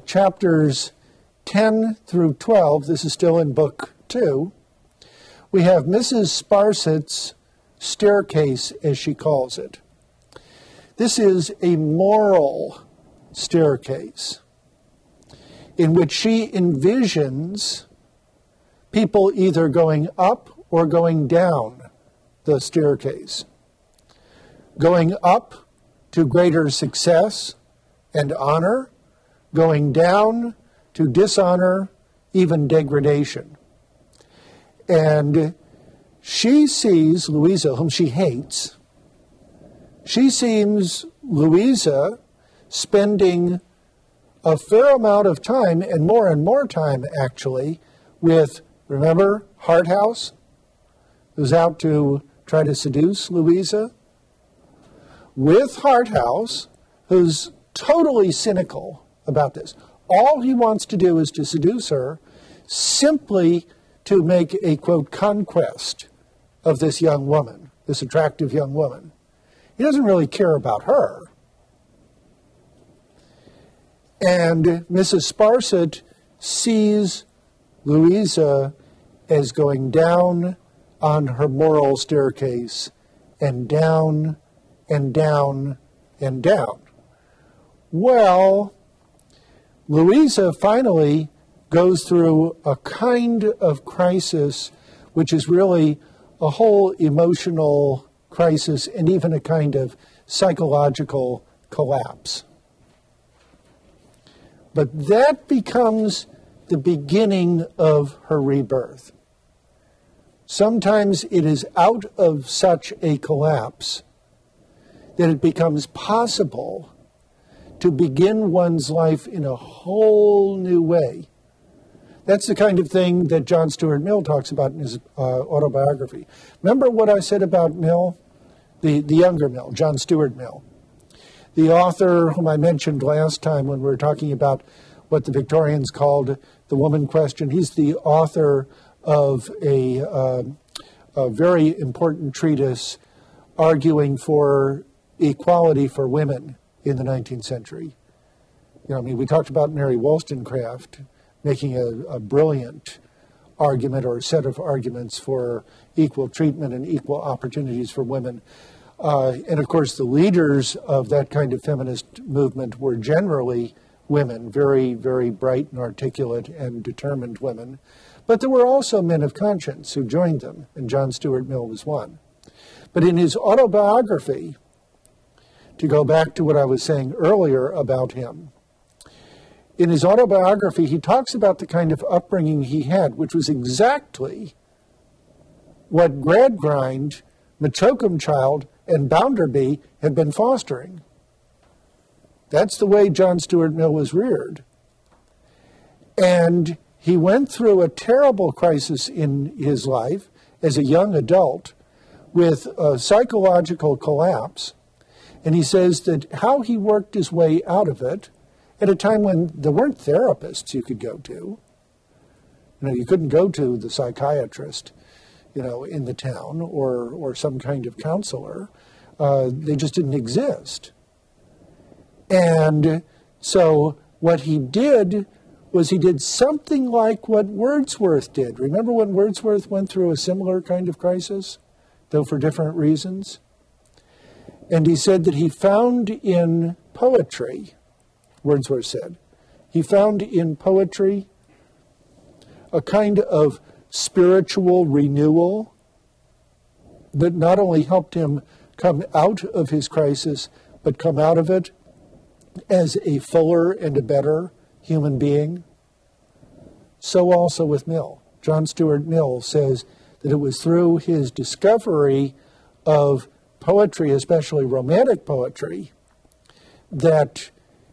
chapters 10 through 12, this is still in book 2, we have Mrs. Sparsit's staircase, as she calls it. This is a moral staircase in which she envisions people either going up or going down the staircase. Going up to greater success and honor, going down to dishonor, even degradation. And she sees Louisa, whom she hates, she sees Louisa spending a fair amount of time, and more time actually, with, remember, Harthouse, who's out to try to seduce Louisa? With Harthouse, who's totally cynical about this. All he wants to do is to seduce her simply to make a, quote, conquest of this young woman, this attractive young woman. He doesn't really care about her. And Mrs. Sparsit sees Louisa as going down on her moral staircase and down and down and down. Well, Louisa finally goes through a kind of crisis, which is really a whole emotional crisis and even a kind of psychological collapse. But that becomes the beginning of her rebirth. Sometimes it is out of such a collapse that it becomes possible to begin one's life in a whole new way. That's the kind of thing that John Stuart Mill talks about in his autobiography. Remember what I said about Mill? The younger Mill, John Stuart Mill. The author whom I mentioned last time when we were talking about what the Victorians called the woman question. He's the author of a very important treatise arguing for equality for women in the 19th century. We talked about Mary Wollstonecraft making a brilliant argument or a set of arguments for equal treatment and equal opportunities for women. And of course, the leaders of that kind of feminist movement were generally women, very, very bright and articulate and determined women. But there were also men of conscience who joined them, and John Stuart Mill was one. But in his autobiography, to go back to what I was saying earlier about him, in his autobiography, he talks about the kind of upbringing he had, which was exactly what Gradgrind, Child, and Bounderby had been fostering. That's the way John Stuart Mill was reared. And he went through a terrible crisis in his life as a young adult with a psychological collapse. And he says that how he worked his way out of it at a time when there weren't therapists you could go to. You couldn't go to the psychiatrist, in the town or some kind of counselor. They just didn't exist. And so what he did was he did something like what Wordsworth did. Remember when Wordsworth went through a similar kind of crisis, though for different reasons? And he said that he found in poetry, Wordsworth said, he found in poetry a kind of spiritual renewal that not only helped him come out of his crisis, but come out of it as a fuller and a better human being. So also with Mill. John Stuart Mill says that it was through his discovery of poetry, especially romantic poetry, that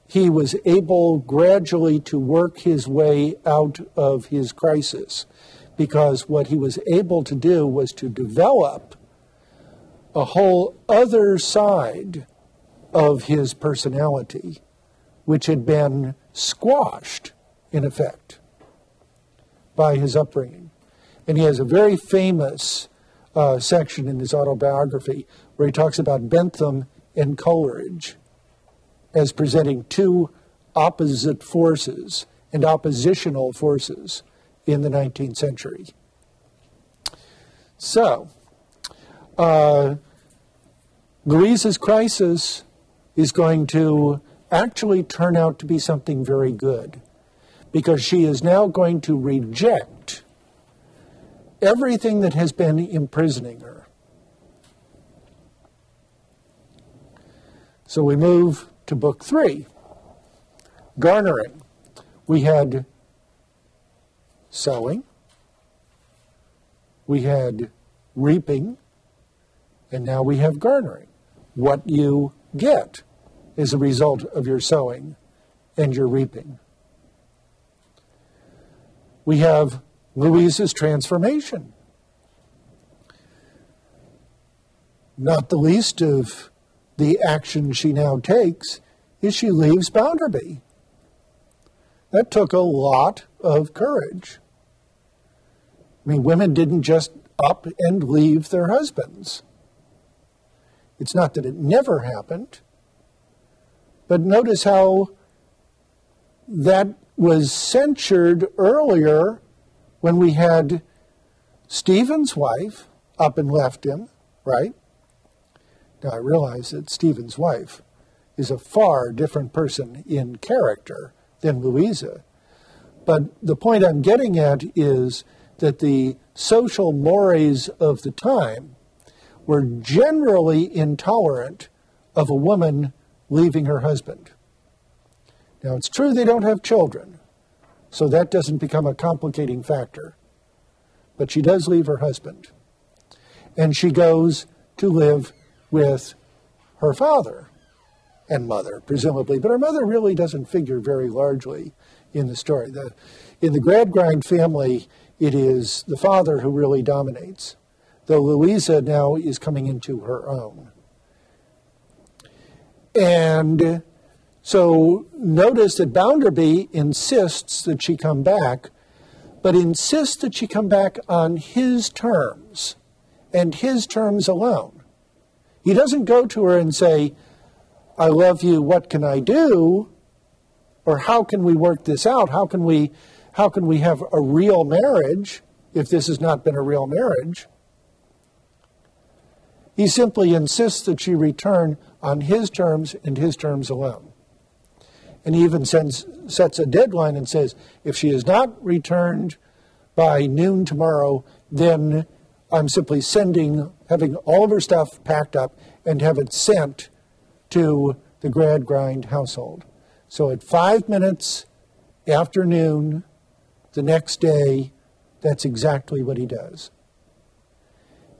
he was able gradually to work his way out of his crisis, because what he was able to do was to develop a whole other side of his personality, which had been squashed, in effect, by his upbringing. And he has a very famous section in his autobiography where he talks about Bentham and Coleridge as presenting two opposite forces and oppositional forces in the 19th century. So, Louisa's crisis is going to actually turn out to be something very good, because she is now going to reject everything that has been imprisoning her. So we move to book 3, garnering. We had sowing, we had reaping, and now we have garnering. What you get as a result of your sowing and your reaping. We have Louisa's transformation. Not the least of the action she now takes is she leaves Bounderby. That took a lot of courage. I mean, women didn't just up and leave their husbands. It's not that it never happened, but notice how that was censured earlier when we had Stephen's wife up and left him, right? Now, I realize that Stephen's wife is a far different person in character than Louisa. But the point I'm getting at is that the social mores of the time were generally intolerant of a woman leaving her husband. Now, it's true they don't have children, so that doesn't become a complicating factor. But she does leave her husband, and she goes to live with her father and mother, presumably. But her mother really doesn't figure very largely in the story. In the Gradgrind family, it is the father who really dominates, though Louisa now is coming into her own. And so notice that Bounderby insists that she come back, but insists that she come back on his terms, and his terms alone. He doesn't go to her and say, I love you, what can I do? Or how can we work this out? How can we have a real marriage if this has not been a real marriage? He simply insists that she return on his terms and his terms alone. And he even sets a deadline and says, if she is not returned by noon tomorrow, then I'm simply having all of her stuff packed up and have it sent to the Gradgrind household. So at 5 minutes after noon, the next day, that's exactly what he does.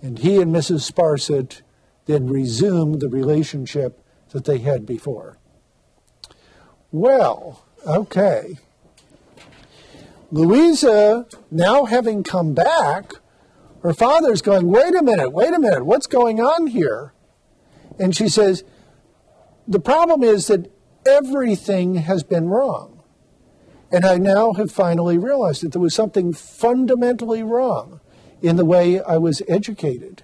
And he and Mrs. Sparsit then resume the relationship that they had before. Well, okay. Louisa, now having come back, her father's going, wait a minute, what's going on here? And she says, the problem is that everything has been wrong. And I now have finally realized that there was something fundamentally wrong in the way I was educated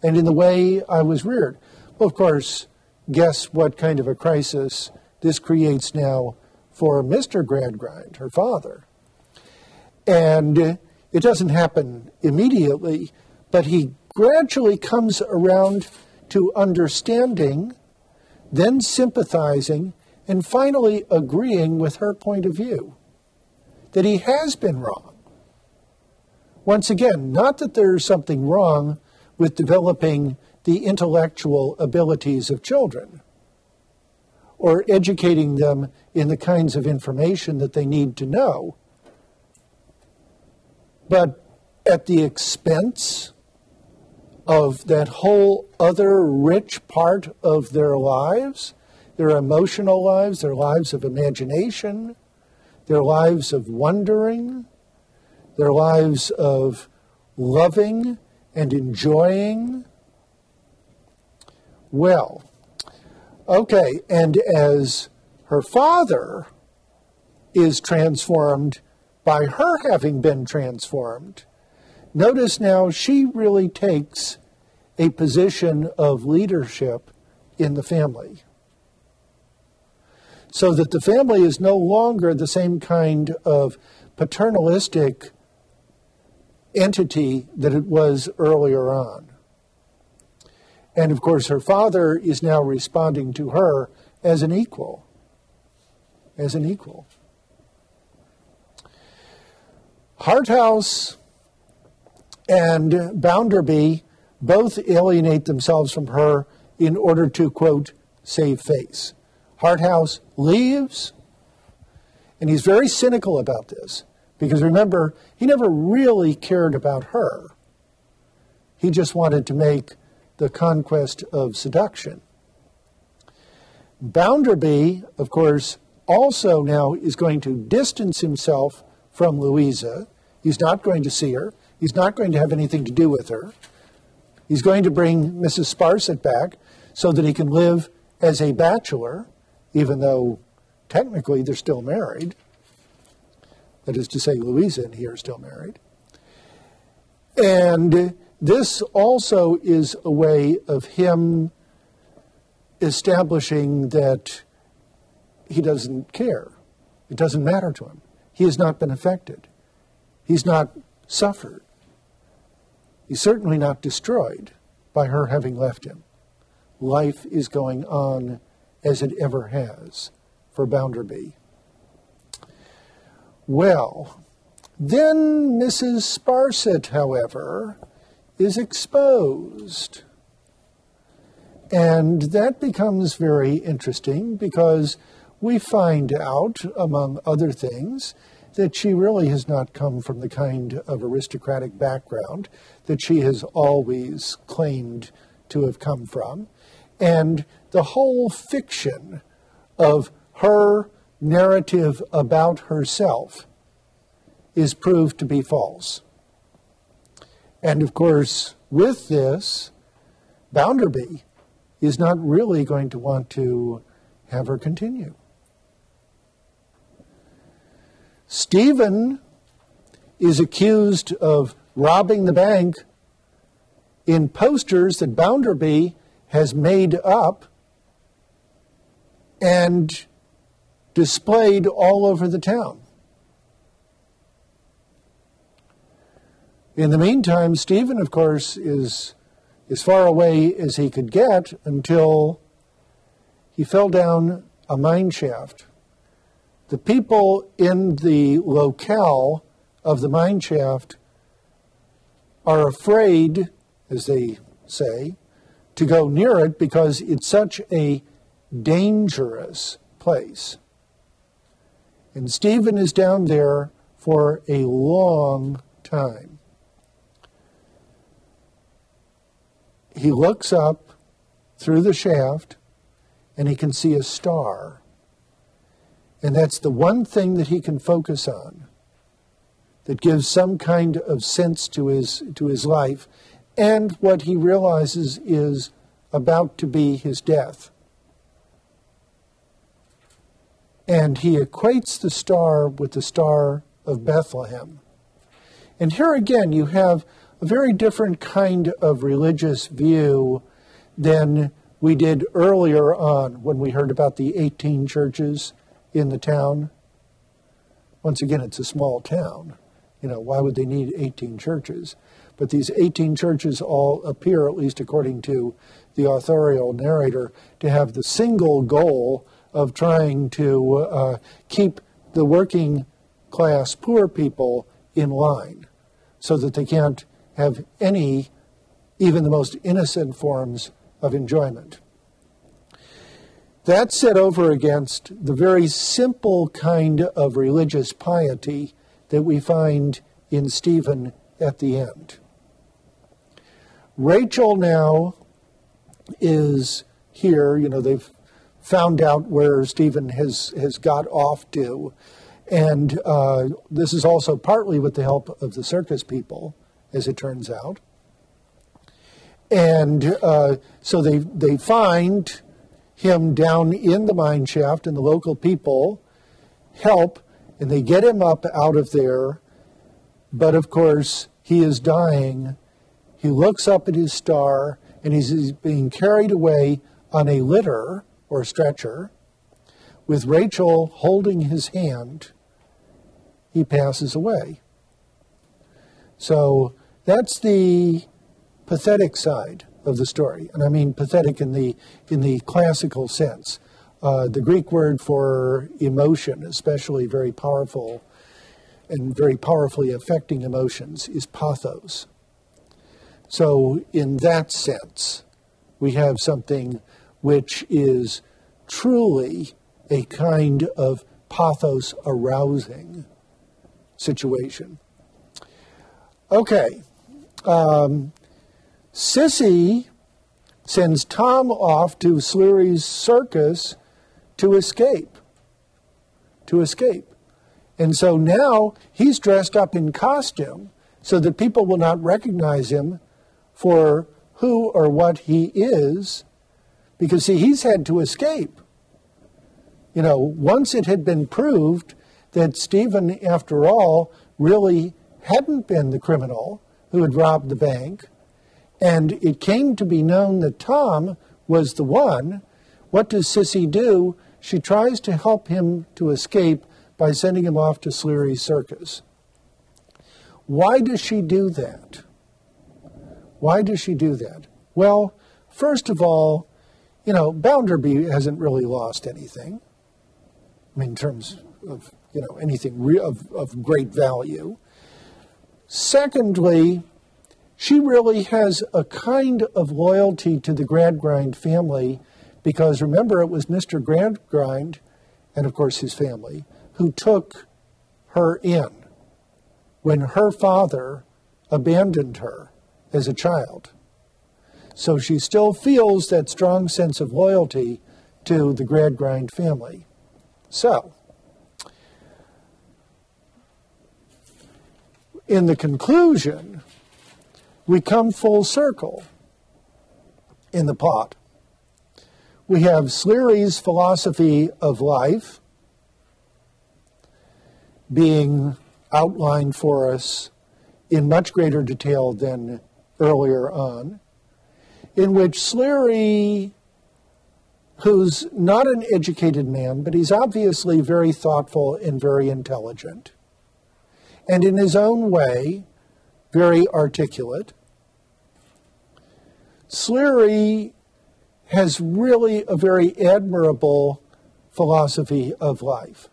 and in the way I was reared. Well, of course, guess what kind of a crisis this creates now for Mr. Gradgrind, her father. And it doesn't happen immediately, but he gradually comes around to understanding, then sympathizing, and finally agreeing with her point of view, that he has been wrong. Once again, not that there's something wrong with developing the intellectual abilities of children or educating them in the kinds of information that they need to know, but at the expense of that whole other rich part of their lives, their emotional lives, their lives of imagination, their lives of wondering, their lives of loving and enjoying. Well, okay, and as her father is transformed by her having been transformed, notice now she really takes a position of leadership in the family, so that the family is no longer the same kind of paternalistic entity that it was earlier on. And of course, her father is now responding to her as an equal. As an equal. Harthouse and Bounderby both alienate themselves from her in order to, quote, save face. Harthouse leaves, and he's very cynical about this, because remember, he never really cared about her. He just wanted to make the conquest of seduction. Bounderby, of course, also now is going to distance himself from Louisa. He's not going to see her. He's not going to have anything to do with her. He's going to bring Mrs. Sparsit back so that he can live as a bachelor, even though technically they're still married. That is to say, Louisa and he are still married. And this also is a way of him establishing that he doesn't care. It doesn't matter to him. He has not been affected. He's not suffered. He's certainly not destroyed by her having left him. Life is going on as it ever has for Bounderby. Well, then Mrs. Sparsit, however, is exposed. And that becomes very interesting because we find out, among other things, that she really has not come from the kind of aristocratic background that she has always claimed to have come from. And the whole fiction of her narrative about herself is proved to be false. And of course, with this, Bounderby is not really going to want to have her continue. Stephen is accused of robbing the bank in posters that Bounderby has made up and displayed all over the town. In the meantime, Stephen, of course, is as far away as he could get until he fell down a mine shaft. The people in the locale of the mine shaft are afraid, as they say, to go near it because it's such a dangerous place. And Stephen is down there for a long time. He looks up through the shaft and he can see a star. And that's the one thing that he can focus on that gives some kind of sense to his life and what he realizes is about to be his death. And he equates the star with the Star of Bethlehem. And here again you have a very different kind of religious view than we did earlier on when we heard about the 18 churches in the town. Once again, it's a small town. You know, why would they need 18 churches? But these 18 churches all appear, at least according to the authorial narrator to have the single goal of trying to keep the working class poor people in line so that they can't have any, even the most innocent forms of enjoyment. That's set over against the very simple kind of religious piety that we find in Stephen at the end. Rachel now is here. They've found out where Stephen has got off to. And this is also partly with the help of the circus people, as it turns out. And so they find him down in the mine shaft, and the local people help, and they get him up out of there. But, of course, he is dying. He looks up at his star, and he's being carried away on a litter or stretcher with Rachel holding his hand. He passes away. So that's the pathetic side of the story, and I mean pathetic in the classical sense. The Greek word for emotion, especially very powerful and very powerfully affecting emotions, is pathos. So in that sense, we have something which is truly a kind of pathos arousing situation. Okay. Sissy sends Tom off to Sleary's circus to escape. And so now he's dressed up in costume so that people will not recognize him for who or what he is, because, see, he's had to escape. Once it had been proved that Stephen, after all, really hadn't been the criminal who had robbed the bank, and it came to be known that Tom was the one, what does Sissy do? She tries to help him to escape by sending him off to Sleary's circus. Why does she do that? Well, first of all, Bounderby hasn't really lost anything. I mean, in terms of, anything of great value. Secondly, she really has a kind of loyalty to the Gradgrind family because, remember, it was Mr. Gradgrind, and of course his family, who took her in when her father abandoned her as a child. So she still feels that strong sense of loyalty to the Gradgrind family. So, in the conclusion, we come full circle in the plot. We have Sleary's philosophy of life being outlined for us in much greater detail than earlier on, in which Sleary, who's not an educated man, but he's obviously very thoughtful and very intelligent, and in his own way, very articulate. Sleary has really a very admirable philosophy of life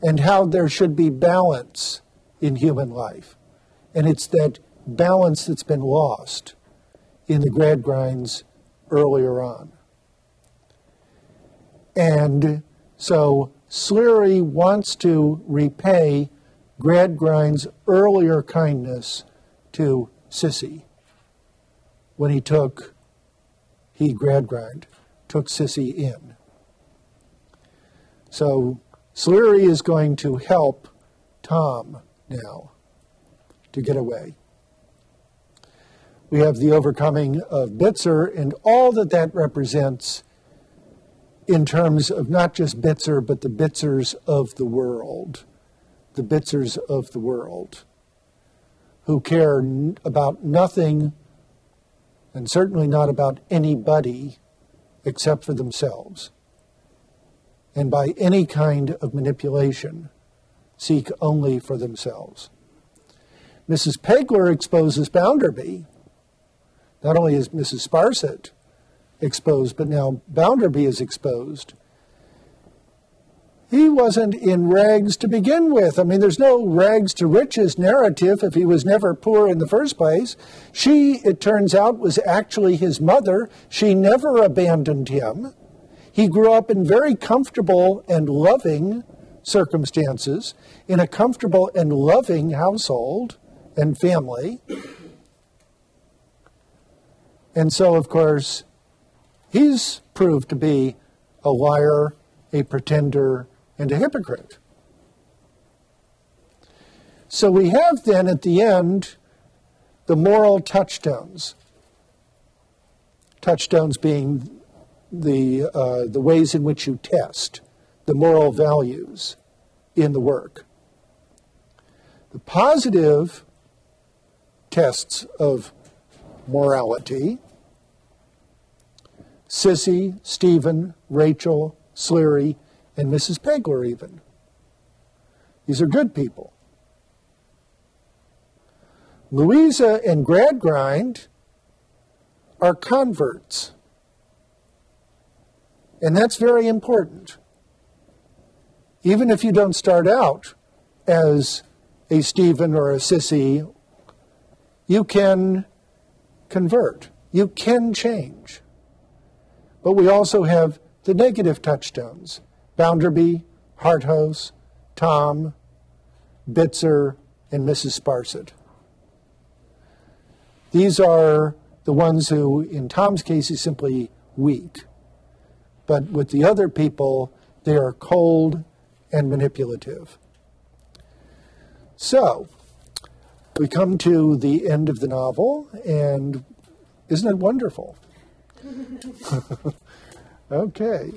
and how there should be balance in human life. And it's that balance that's been lost in the Gradgrinds earlier on. And so Sleary wants to repay Gradgrind's earlier kindness to Sissy when Gradgrind took Sissy in. So Sleary is going to help Tom now to get away. We have the overcoming of Bitzer and all that represents in terms of not just Bitzer, but the Bitzers of the world. The Bitzers of the world who care about nothing and certainly not about anybody except for themselves. And by any kind of manipulation, seek only for themselves. Mrs. Pegler exposes Bounderby. Not only is Mrs. Sparsit exposed, but now Bounderby is exposed. He wasn't in rags to begin with. I mean, there's no rags to riches narrative if he was never poor in the first place. She, it turns out, was actually his mother. She never abandoned him. He grew up in very comfortable and loving circumstances, in a comfortable and loving household and family. And so, of course, he's proved to be a liar, a pretender, and a hypocrite. So we have then at the end the moral touchstones. Touchstones being the ways in which you test the moral values in the work. The positive tests of morality: Sissy, Stephen, Rachel, Sleary, and Mrs. Pegler even. These are good people. Louisa and Gradgrind are converts. And that's very important. Even if you don't start out as a Stephen or a Sissy, you can convert. You can change. But we also have the negative touchstones: Bounderby, Harthouse, Tom, Bitzer, and Mrs. Sparsit. These are the ones who, in Tom's case, is simply weak. But with the other people, they are cold and manipulative. So, we come to the end of the novel, and isn't it wonderful? Okay.